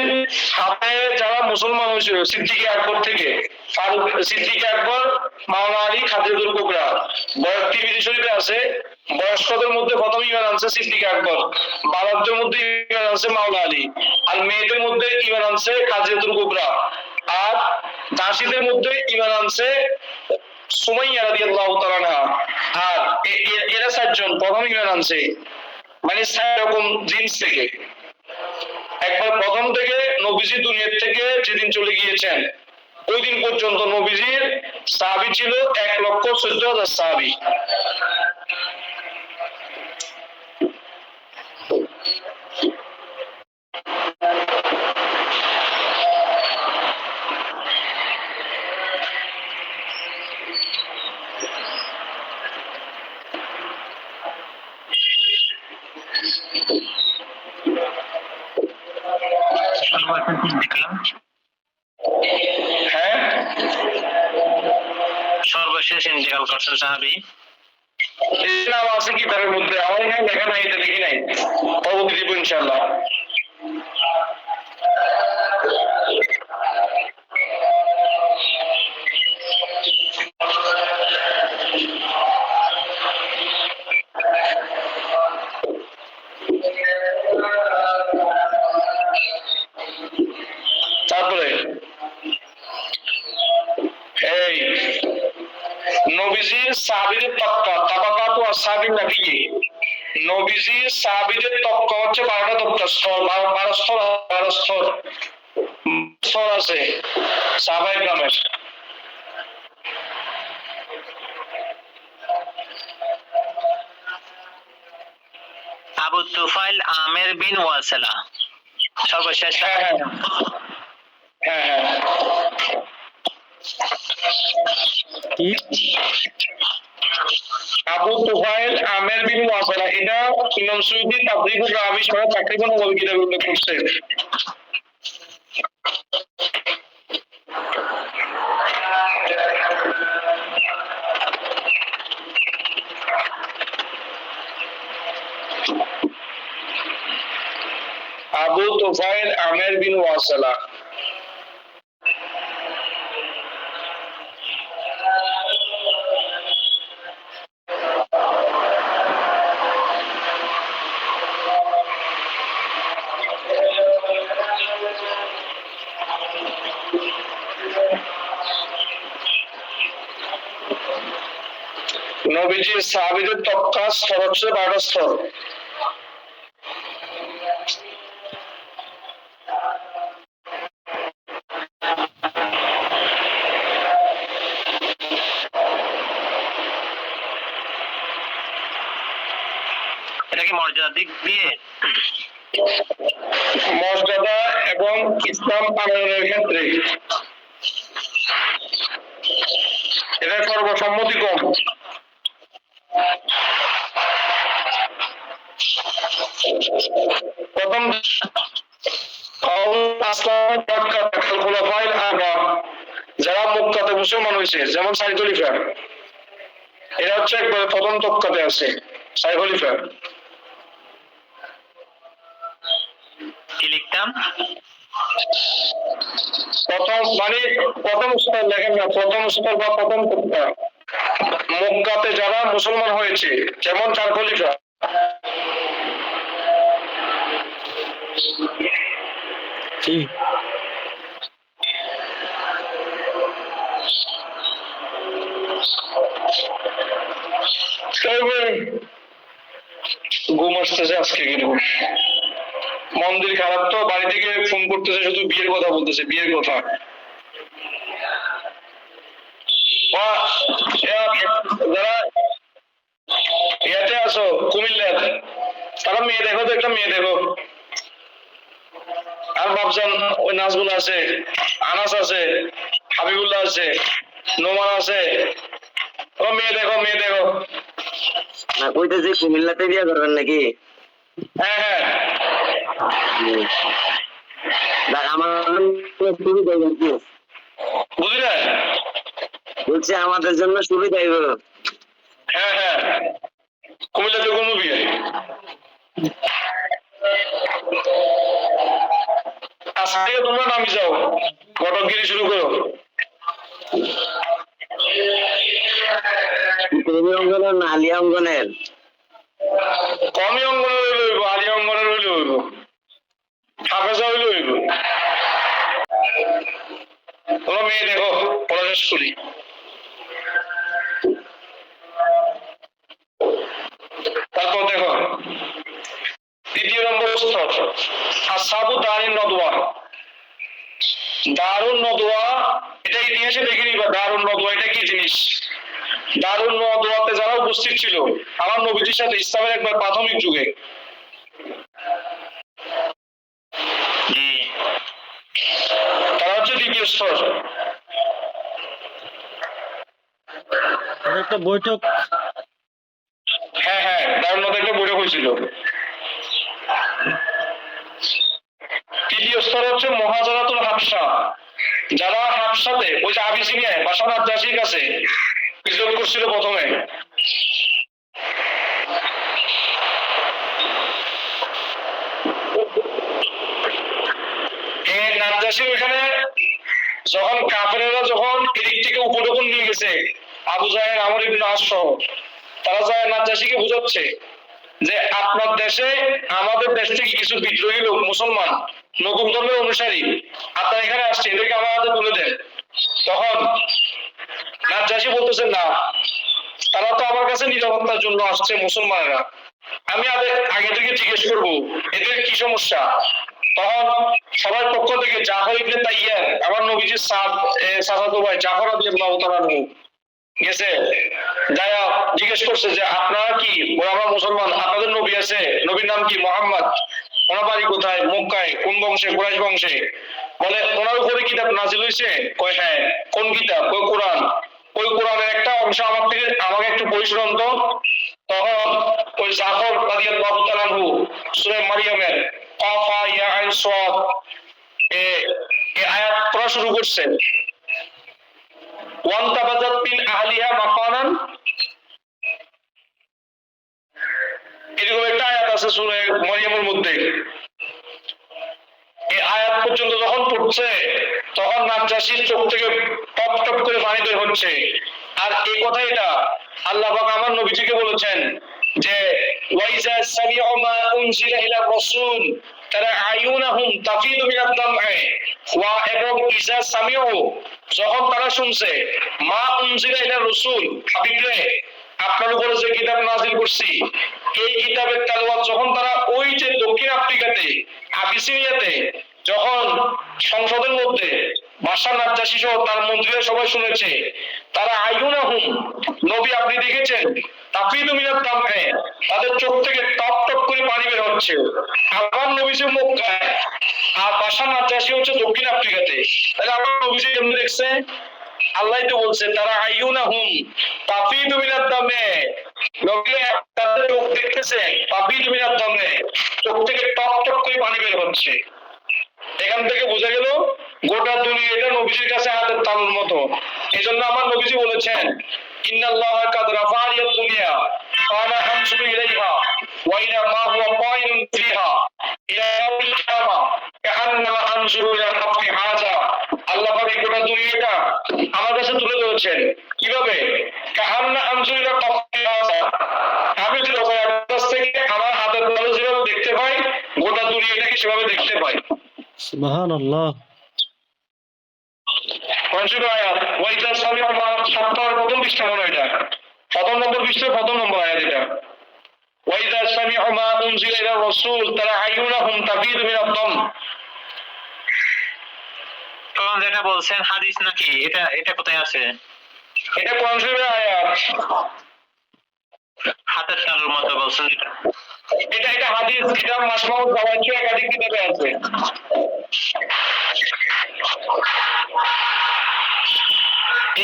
হাতে যারা মুসলমান হয়েছিল সিদ্দিক আকবর থেকে ফারুক, সিদ্দিক আকবর, মাওলানা আলী, খাদিজাতুল কুবরা, তিরমিজি শরীফে আছে বয়স্কদের মধ্যে প্রথম ঈমান আনছে সিদ্দিক আকবর, বালকদের মধ্যে ঈমান আনছে মাওলানা আলী, আর মেয়েদের মধ্যে ঈমান আনছে খাদিজাতুল কুবরা, আর দাসীদের মধ্যে ঈমান আনছে সুমাইয়া রাদিয়াল্লাহু তাআলা আনহা। আর এরা চারজন প্রথম ঈমান আনছে, মানে 4 রকম জিন্স থেকে। একবার প্রথম থেকে নবীজি দুনিয়া থেকে যেদিন চলে গিয়েছেন ওই দিন পর্যন্ত নবীজির সাহাবী ছিল 1,14,000 সাহাবী। হ্যাঁ, সর্বশেষ ইন্তেকাল করছেন সাহাবী। এই নাম আছে কিতাবের মধ্যে, আমার এখানে লেখা নাই, এটা দেখি নাই, অবধি দিব ইনশাআল্লাহ। তারপরে এই নবীজির সাহাবীদের তক্কা তাবাকাতু আসহাবিন নবী, নবীজির সাহাবীদের তক্কা হচ্ছে 12টা তক্কা স্তর, 12 স্তর, 12 স্তর স্তর আছে সাহাবায়ে কেরামের। আবু তুফাইল আমের বিন ওয়াসিলা সর্বশেষ। হ্যাঁ হ্যাঁ হ্যাঁ হ্যাঁ। কি আবু তুফাইল আমের বিন ওয়াসিলা, এটা ইমাম সুয়ুতী তাবরিকুর রাবি সহ তাকরিবান ওয়াল কিতাবে উল্লেখ করছে। আবু তুফাইল আমের বিন ওয়াসিলা। নবীজির সাহাবীদের তক্কা স্তর হচ্ছে 12টা স্তর। এটা কি মর্যাদার দিক দিয়ে? মর্যাদা এবং ইসলাম আনয়নের ক্ষেত্রে এটা সর্বসম্মতিক্রম। প্রথম যারা মক্কাতে মুসলমান হয়েছে, যেমন 4 খলিফা, এরা হচ্ছে একবারে প্রথম তক্কাতে আছে 4 খলিফা। কি লিখতাম? প্রথম মানে প্রথম স্তর লেখেন না, প্রথম স্তর বা প্রথম তক্কা মক্কাতে যারা মুসলমান হয়েছে, যেমন 4 খলিফা। কি ঘুম আসতেছে আজকে, কিন্তু মন্দির খারাপ তো, বাড়ি থেকে ফোন করতেছে, শুধু বিয়ের কথা বলতেছে, বিয়ের কথা। যারা ইয়াতে আছো কুমিল্লার, তারা মেয়ে দেখো তো, একটা মেয়ে দেখো। আর বাবজান ওই নাজবুল আছে, আনাস আছে, হাবিবুল্লাহ আছে, নোমান আছে, ও মেয়ে দেখো, মেয়ে দেখো। না কইতেছি কুমিল্লাতে বিয়ে করবেন নাকি? হ্যাঁ হ্যাঁ, আমার সুবিধা হইব কি? বুঝলি না? বলছি আমাদের জন্য সুবিধা হইব। হ্যাঁ হ্যাঁ, কুমিল্লাতে কোনো বিয়ে। আজকে তোমরা নামি যাও, ঘটকগিরি শুরু করো। প্রেমী অঙ্গনের না আলিয়া অঙ্গনের? কমই অঙ্গনের হইলে হইব, আলি অঙ্গনের হইলে হইব, হাফেজা হইলে হইব। তোমরা মেয়ে দেখো, পড়া শেষ করি। তারপর দেখো দ্বিতীয় নম্বর স্তর আসহাবু দারিন নদওয়া। দারুন নদওয়া এটা ইতিহাসে দেখে নিবা, দারুন নদওয়া এটা কি জিনিস। দারুন নদওয়াতে যারা উপস্থিত ছিল আমার নবীজির সাথে ইসলামের একবার প্রাথমিক যুগে, জি তারা হচ্ছে দ্বিতীয় স্তর। এটা একটা বৈঠক। হ্যাঁ হ্যাঁ, দারুন নদওয়া একটা বৈঠক হয়েছিল। তৃতীয় স্তর হচ্ছে মুহাজারাতুল হাবশা। যারা হাবশাতে ওই যে আবিসিনিয়ায় বাশার নাজ্জাশীর কাছে হিজরত করছিল প্রথমে, এই নাজ্জাশী ওইখানে যখন কাফেরেরা যখন এদিক থেকে উপঢৌকন নিয়ে গেছে আবু জাহেল, আমর ইবনে আস সহ, তারা যায় নাজ্জাশীকে বুঝাচ্ছে যে আপনার দেশে আমাদের দেশ থেকে কিছু বিদ্রোহী লোক মুসলমান নতুন ধর্মের অনুসারী আপনার এখানে আসছে, এদেরকে আমার হাতে তুলে দেন। তখন নাজ্জাশী বলতেছেন না, তারা তো আমার কাছে নিরাপত্তার জন্য আসছে মুসলমানেরা, আমি আগে থেকে জিজ্ঞেস করবো এদের কি সমস্যা। তখন সবার পক্ষ থেকে জাফর ইবনে তাইয়ার, আমার নবীজির চাচাতো ভাই জাফর রাদিয়াল্লাহু তাআলা আনহু গেছে, যায়া জিজ্ঞেস করছে যে আপনারা কি, আমরা মুসলমান, আপনাদের নবী আছে, নবীর নাম কি মুহাম্মদ, ওনার বাড়ি কোথায়, মক্কায়, কোন বংশে, কুরাইশ বংশে। বলে ওনার উপরে কিতাব নাজিল হয়েছে, কয় হ্যাঁ, কোন কিতাব, কয় কোরআন। ওই কোরআনের একটা অংশ আমাকে একটু পরিশোধন তো। তখন ওই জাফর রাদিয়াল্লাহু তাআলা আনহু সূরা মারিয়ামের কাফ হা ইয়া আইন সাদ এই আয়াত পড়া শুরু করছেন। ওয়ান্তাবাজাত মিন আহলিহা মাকানান, এরকম একটা আয়াত আছে সূরা মারিয়ামের মধ্যে। এই আয়াত পর্যন্ত যখন পড়ছে তখন নাজ্জাশীর চোখ থেকে টপ টপ করে পানি বের হচ্ছে। আর এই কথা এটা আল্লাহ পাক আমার নবীজিকে বলেছেন যে ওয়াইজা সামিউ মা উনজিলা ইলা রাসূল তারা আয়ুনাহুম তাফিদু মিনাদ দাম'i ওয়া এবং ইজা সামিউ যখন তারা শুনছে মা উনজিলা ইলা রাসূল, হাবিবরে আপনার উপরে যে কিতাব নাজিল করছি এই কিতাবের তেলাওয়াত যখন তারা ওই যে দক্ষিণ আফ্রিকাতে আবিসিনিয়াতে যখন সংসদের মধ্যে বাশার নাজ্জাশী সহ তার মন্ত্রীরা সবাই শুনেছে, তারা আয়ুনাহুম নবী আপনি দেখেছেন তাফিদু মিনাদ দাম'i তাদের চোখ থেকে টপ টপ করে পানি বের হচ্ছে। আমার নবীজি মক্কায় আর বাশার নাজ্জাশী হচ্ছে দক্ষিণ আফ্রিকাতে, তাহলে আমার নবীজি কেমনে দেখছে? আল্লাহ তো বলছে তারা আইয়ুনাহুম তাফিদু মিনাদ দামে, নবী তাদের চোখ দেখতেছে তাফিদু মিনাদ দামে, চোখ থেকে টপ টপ করে পানি বের হচ্ছে। এখান থেকে বোঝা গেল গোটা দুনিয়াটা নবীজির কাছে হাতের তালুর মতো। এজন্য আমার নবীজি বলেছেন ইন্নাল্লাহা কাদ রাফা'আত দুনিয়া ফানা আনজুরু ইলাইহা ওয়া ইলা মা হুয়া কায়িনুন ফিহা ইলা ইয়াউমিল কিয়ামা কাআন্নামা আনজুরু ইলা কাফি হাযা। আল্লাহ পাক গোটা দুনিয়াটা আমার কাছে তুলে ধরেছেন কিভাবে, কাআন্না আনজুরু ইলা কাফি হাযা, আমি যখন আকাশ থেকে আমার হাতের তালু যেভাবে দেখতে পাই গোটা দুনিয়াটাকে সেভাবে দেখতে পাই। সুবহানাল্লাহ। পঞ্চম আয়াত ওয়াইদা সামিউ মা, সপ্তাহের প্রথম পৃষ্ঠা মনে এটা, প্রথম নম্বর পৃষ্ঠার প্রথম নম্বর আয়াত এটা। ওয়াইদা সামিউ মা উনজিলা ইলা রাসূল তারা আয়ুনাহুম তাফিদু মিনাদ দাম। তখন যেটা বলছেন হাদিস নাকি, এটা এটা কোথায় আছে? এটা কোরআন শরীফের আয়াত, হাতের তালুর মতো বলছেন এটা। এটা হাদিস, এটা মাসমাউদ জাওয়াইকে একাধিক কিতাবে আছে।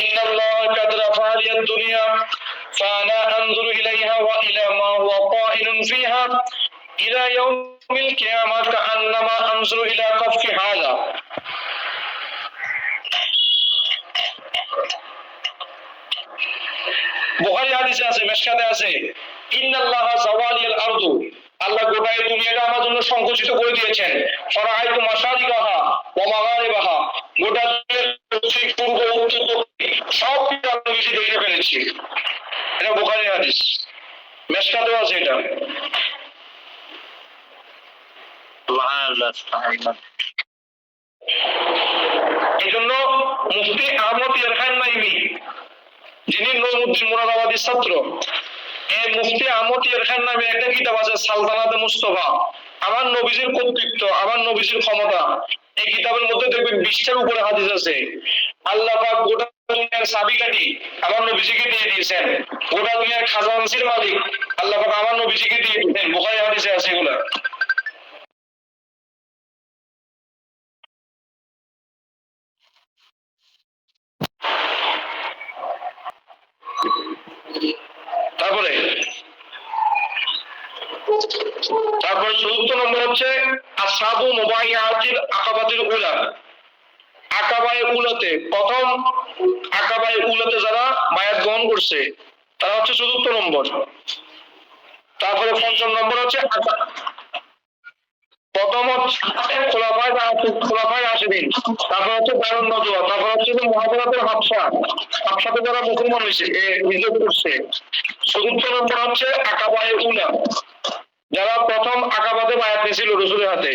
ইন্নাল্লাহা কাদ রাফা'আত দুনিয়া ফানা আনজুরু ইলাইহা ওয়া ইলা মা হুয়া কাইনুন ফিহা ইলা ইয়াউমিল কিয়ামাহ কাআন্নামা আনজুরু ইলা কাফি হাযা। বুখারী হাদিসে আছে, মিশকাতে আছে ইন্নাল্লাহা যাওয়ালিয়াল আরদু, আল্লাহ গোটা এই দুনিয়াটা আমার জন্য সংকুচিত করে দিয়েছেন। ফারাআইতু মাশারিকাহা ওয়া মাগারিবাহা, গোটা দুনিয়ার পূর্ব উত্তর দক্ষিণ সব কিছু আমি বেশি দেখে ফেলেছি। এটা বুখারী হাদিস, মিশকাতেও আছে এটা। সুবহানাল্লাহ সুবহানাল্লাহ। এই জন্য মুফতি আহমদ ইয়ার খান নাইমি, যিনি নঈমুদ্দিন মুরাদাবাদীর ছাত্র, এই মুফতি আহমদ ইয়ার খান নামে একটা কিতাব আছে সালতানাতে মুস্তফা, আমার নবীজির কর্তৃত্ব, আমার নবীজির ক্ষমতা। এই কিতাবের মধ্যে দেখবেন 20টার উপরে হাদিস আছে। আল্লাহ পাক গোটা দুনিয়ার চাবিকাঠি আমার নবীজিকে দিয়ে দিয়েছেন, গোটা দুনিয়ার খাজানসির মালিক আল্লাহ পাক আমার নবীজিকে দিয়ে দিয়েছেন, বুখারী হাদিসে আছে এগুলা। তারপরে তারপরে চতুর্থ নম্বর হচ্ছে আসহাবু মুবাইয়াতিল আকাবাতিল উলা। আকাবায়ে উলাতে প্রথম আকাবায়ে উলাতে যারা বায়াত গ্রহণ করছে তারা হচ্ছে চতুর্থ নম্বর। তারপরে পঞ্চম নম্বর হচ্ছে প্রথম হচ্ছে খোলাফায়ে রাশিদিন, তারপর হচ্ছে দারুন নদওয়া, তারপর হচ্ছে মুহাজিরাতুল হাবশাতে যারা মুসলমান হয়েছে হিজরত করছে। চতুর্থ নম্বর হচ্ছে আকাবায়ে উলা, যারা প্রথম আকাবাতে বায়াত নিয়েছিল রাসূলের হাতে,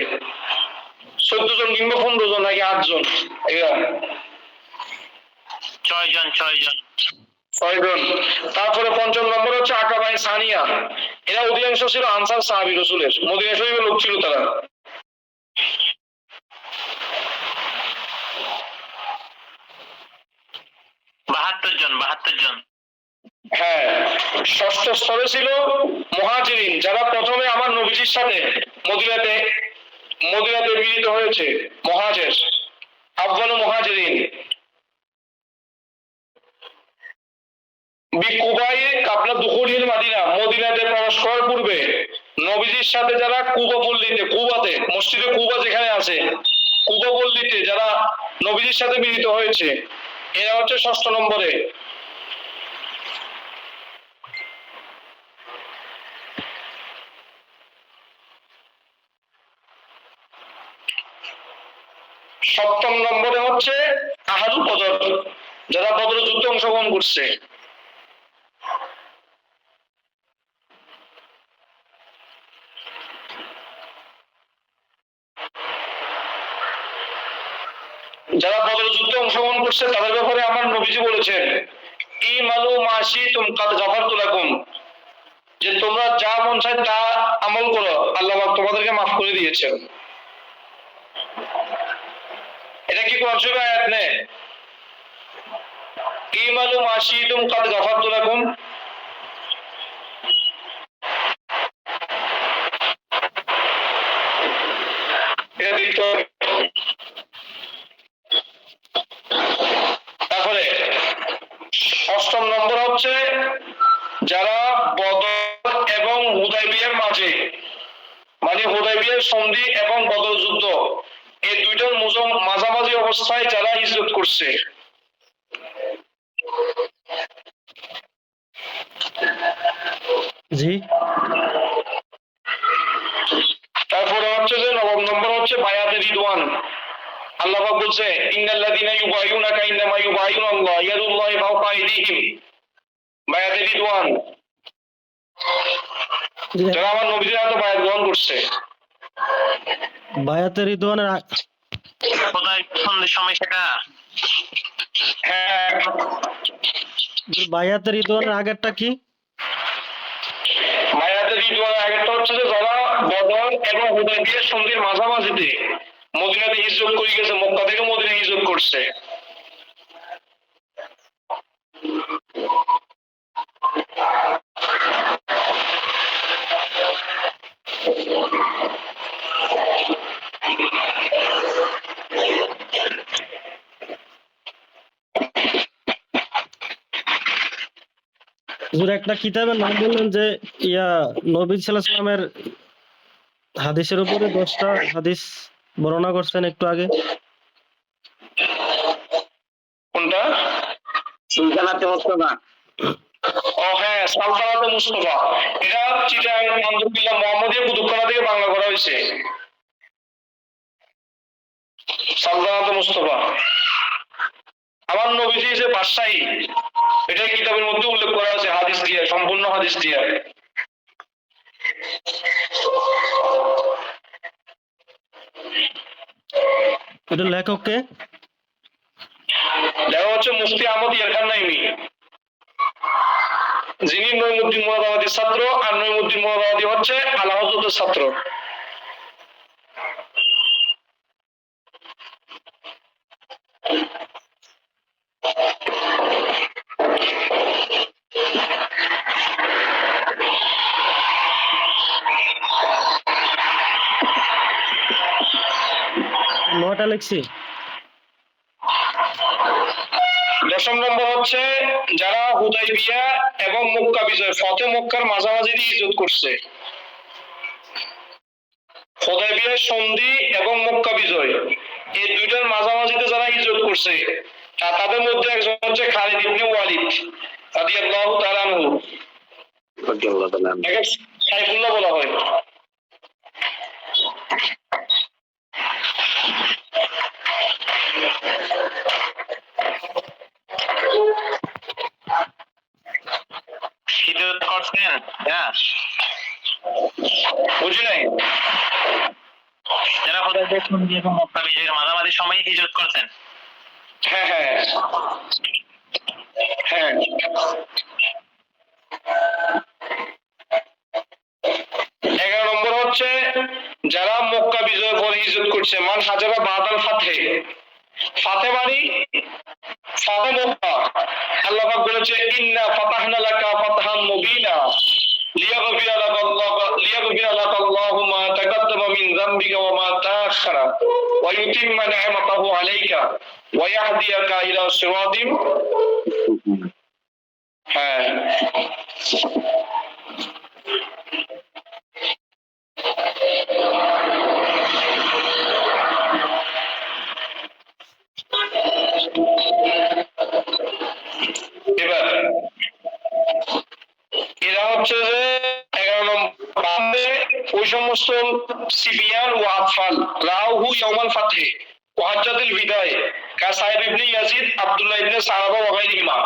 14 জন কিংবা 15 জন নাকি 8 জন, এরা 6 জন 6 জন। তারপরে পঞ্চম নম্বর হচ্ছে আকাবায়ে সানিয়া, এরা অধিকাংশ ছিল আনসার সাহাবী রাসূলের, মদিনা শরীফের লোক ছিল তারা। বাহাত্তর জন। হ্যাঁ, ষষ্ঠ স্তরে ছিল মুহাজিরিন, যারা প্রথমে আমার নবীজির সাথে মদিনাতে মিলিত হয়েছে, মুহাজির, আফজালু মুহাজিরিন। বিকুবায়ে কাবলা দুখুলিল মাদিনা, মদিনাতে প্রবেশ করার পূর্বে নবীজির সাথে যারা কুবা পল্লীতে, কুবাতে, মসজিদে কুবা যেখানে আছে, কুবা পল্লীতে যারা নবীজির সাথে মিলিত হয়েছে, এরা হচ্ছে ষষ্ঠ নম্বরে। সপ্তম নম্বরে হচ্ছে আহাদু বদর, যারা বদর যুদ্ধে অংশগ্রহণ করছে। যারা বদর যুদ্ধে অংশগ্রহণ করছে তাদের ব্যাপারে আমার নবীজি বলেছেন ইমালু মাশি তুম কাদ গাফারতু লাকুম, যে তোমরা যা মন চায় তা আমল করো, আল্লাহ পাক তোমাদেরকে মাফ করে দিয়েছেন। এটা কি কোরআন শরীফের আয়াত নে? ইমালু মাশি তুম কাদ গাফারতু লাকুম, এটা দিতে হবে। তারপরে অষ্টম নম্বর হচ্ছে যারা বদর এবং হুদায়বিয়ার মাঝে, মানে হুদায়বিয়ার সন্ধি এবং বদর যুদ্ধ, এই দুইটার মাঝামাঝি অবস্থায় যারা হিজরত করছে। জি। তারপরে হচ্ছে যে নবম নম্বর হচ্ছে বায়াতে রিদওয়ান। আল্লাহ পাক বলছে ইন্নাল্লাযীনা ইউবাইউনাকা ইন্নামা ইউবাইউনাল্লাহ ইয়াদুল্লাহি ফাওকা আইদিহিম, বায়াতে রিদওয়ান, যারা আমার নবীর হাতে বায়াত গ্রহণ করছে। বায়াতে রিদওয়ানের খোদাই পছন্দের সময় সেটা। হ্যাঁ, বায়াতে রিদওয়ানের আগেরটা কি? বায়াতে রিদওয়ানের আগেরটা হচ্ছে যে যারা বদর এবং হুদায়বিয়ার সন্ধির মাঝামাঝিতে মদিনাতে হিজরত করে গেছে, মক্কা থেকে মদিনা হিজরত করছে। হুজুর একটা কিতাবের নাম বললেন যে নবী সাল্লাল্লাহু আলাইহি সাল্লামের হাদিসের উপরে 10টা হাদিস বর্ণনা করছেন একটু আগে। কোনটা? সুলতানাতে মুস্তফা। ও হ্যাঁ, সালতানাতে মুস্তফা, এটা চিটাগাং আলহামদুলিল্লাহ মুহাম্মদিয়া কুতুবখানা থেকে বাংলা করা হয়েছে। সালতানাতে মুস্তফা, আমার নবীজি যে বাদশাহী, এটা কিতাবের মধ্যে উল্লেখ করা আছে হাদিস দিয়ে, সম্পূর্ণ হাদিস দিয়ে। এটা লেখক কে? দেখা হচ্ছে মুফতি আহমদ ইয়ারখান নাইমি, যিনি নঈমুদ্দিন মুরাদাবাদীর ছাত্র, আর নঈমুদ্দিন মুরাদাবাদী হচ্ছে আলা হযরতের ছাত্র। নটা লিখছি। 10 নম্বর হচ্ছে যারা হুদাইবিয়া এবং মক্কা বিজয় ফতে মক্কার মাঝামাঝি দিয়ে ইজত করছে। হুদাইবিয়ার সন্ধি এবং মক্কা বিজয় এই দুইটার মাঝামাঝিতে যারা ইজত করছে তাদের মধ্যে একজন হচ্ছে খালিদ ইবনে ওয়ালিদ রাদিয়াল্লাহু তাআলা আনহু, একে সাইফুল্লাহ বলা হয়। হিজরত করছেন? হ্যাঁ, বুঝি নাই? যারা হুদাইবিয়া সন্ধি এবং মক্কা বিজয়ের মাঝামাঝি সময়ে হিজরত করছেন। হ্যাঁ হ্যাঁ হ্যাঁ। 11 নম্বর হচ্ছে যারা মক্কা বিজয় পরে হিজরত করছে, মান হাজারা বাদাল ফাতে। ফাতে মানে ফাতে মক্কা। আল্লাহ পাক বলেছে ইন্না ফাতাহনা লাকা ফাতহান মুবিনা লিয়াগফিরা লাকাল্লাহু মা তাকাদ্দামা মিন যামবিকা ওয়া মা তাআখারা ওয়া ইউতিম্মা নি'মাতাহু আলাইকা ওয়া ইয়াহদিয়াকা ইলা সিরাতিম। হ্যাঁ, এবার এরা হচ্ছে যে 11 নম্বর ওই সমস্ত সিবিয়ান ও আতফাল রাহু ইয়াউমাল ফাতহি ওয়া হাজ্জাতুল বিদায় কা সাইব ইবনে ইয়াজিদ আব্দুল্লাহ ইবনে সালাবা ওয়া গায়রিহিমা,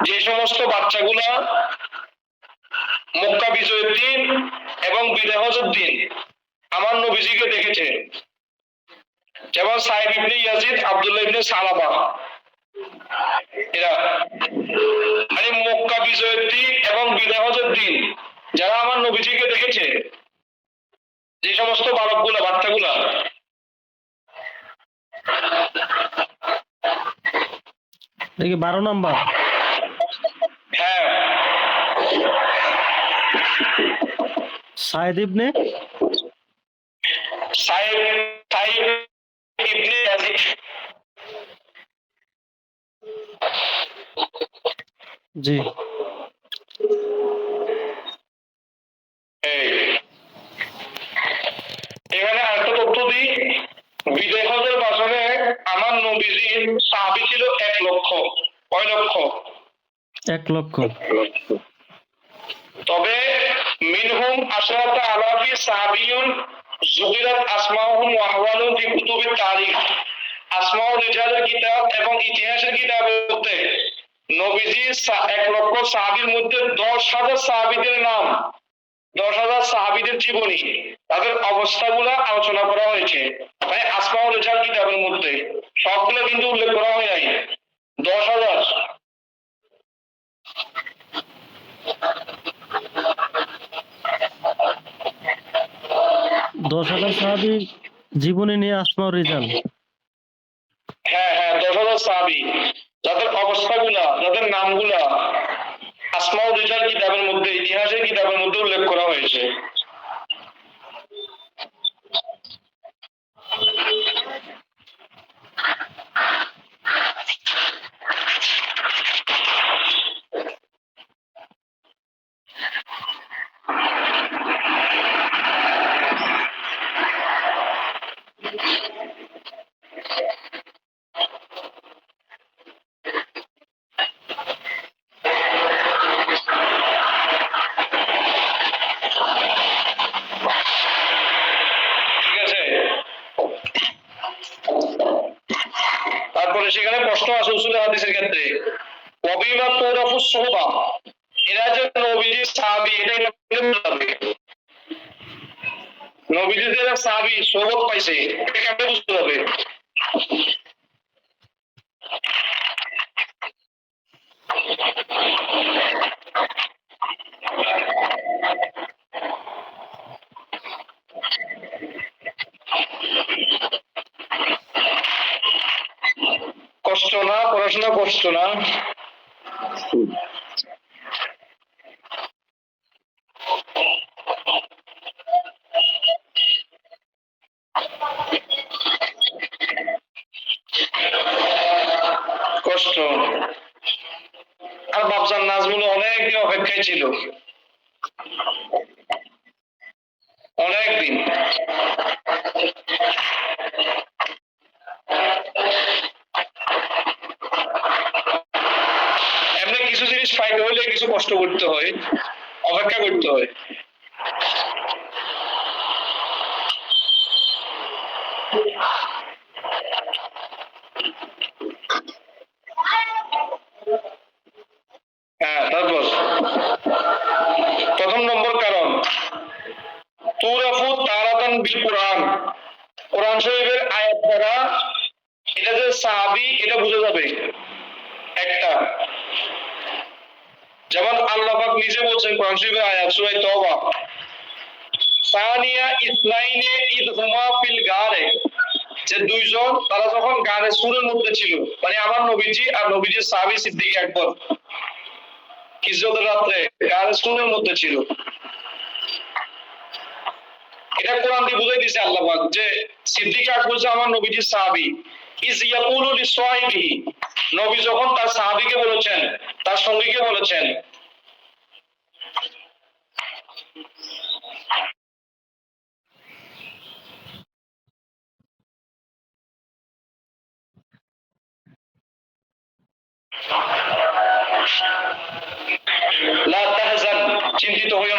যে সমস্ত বাচ্চাগুলা মক্কা বিজয়ের দিন এবং বিদায় হজের দিন আমার নবীজিকে দেখেছে, যেমন সাইব ইবনে ইয়াজিদ আব্দুল্লাহ ইবনে সালাবা, এরা মানে মক্কা বিজয়ের দিন এবং বিদায় হজের দিন যারা আমার নবীজিকে দেখেছে, যে সমস্ত বালকগুলা বাচ্চাগুলা। দেখি 12 নম্বর। হ্যাঁ, সাইদ ইবনে সাইব ইবনে ইয়াজিদ। জি। এখানে আরেকটা তথ্য দিই, বিদায় হজের বছরে আমার নবীজির সাহাবী ছিল 1 লক্ষ। কয় লক্ষ? 1 লক্ষ। তবে মিনহুম আশরাতা আলাফি সাহাবিয়ুন যুকিরাত আসমাউহুম ওয়া আহওয়ালুহুম ফি কুতুবিত তারিখ। আসমাউ রিজালের কিতাব এবং ইতিহাসের কিতাবের মধ্যে নবীজির 1 লক্ষ সাহাবীর মধ্যে 10,000 সাহাবীদের নাম, 10,000 সাহাবীদের জীবনী, তাদের অবস্থাগুলো আলোচনা করা হয়েছে। মানে আসমাউ রিজাল কিতাবের মধ্যে সবগুলো কিন্তু উল্লেখ করা হয় নাই, 10,000। 10,000 সাহাবী জীবনী নিয়ে আসমাউর রিজাল। হ্যাঁ হ্যাঁ, 10,000 সাহাবী যাদের অবস্থাগুলা, যাদের নামগুলা আসমাউর রিজাল কিতাবের মধ্যে, ইতিহাসের কিতাবের মধ্যে উল্লেখ করা হয়েছে। তারপরে সেখানে প্রশ্ন আছে উসুল হাদিসের ক্ষেত্রে, ওয়াবিমা তুরাফুস সুহবা, এরা যে নবীজির সাহাবী, এটাই বুঝাবে নবীজির যারা সাহাবী সোহবত পাইছে, এটা কেমনে বুঝতে হবে? পড়াশোনা করছো না? কষ্ট। আর বাপজান নাজমুল অনেকদিন অপেক্ষায় ছিল, অনেকদিন। এমনি কিছু জিনিস পাইতে হইলে কিছু কষ্ট করতে হয়, অপেক্ষা করতে হয়। হ্যাঁ, তারপর প্রথম নম্বর কারণ তুরাফু তারাতান বিল কোরআন, কোরআন শরীফের আয়াত দ্বারা এটা যে সাহাবী এটা বোঝা যাবে। একটা, যেমন আল্লাহ পাক নিজে বলছেন কোরআন শরীফের আয়াত সূরা তওবা, সানিয়া ইসনাইনে ইদ হুমা ফিল গারে, যে দুইজন তারা যখন গারে সুরের মধ্যে ছিল, মানে আমার নবীজি আর নবীজির সাহাবী সিদ্দিক আকবর হিজরতের রাত্রে গারে সুরের মধ্যে ছিল। এটা কোরআন দিয়ে বুঝাই দিয়েছে আল্লাহ পাক যে সিদ্দিক আকবর যে আমার নবীজির সাহাবী, ইজ ইয়াকুলু লিসাহিবিহি, নবী যখন তার সাহাবীকে বলেছেন, তার সঙ্গীকে বলেছেন, লা তাহজান, চিন্তিত হইও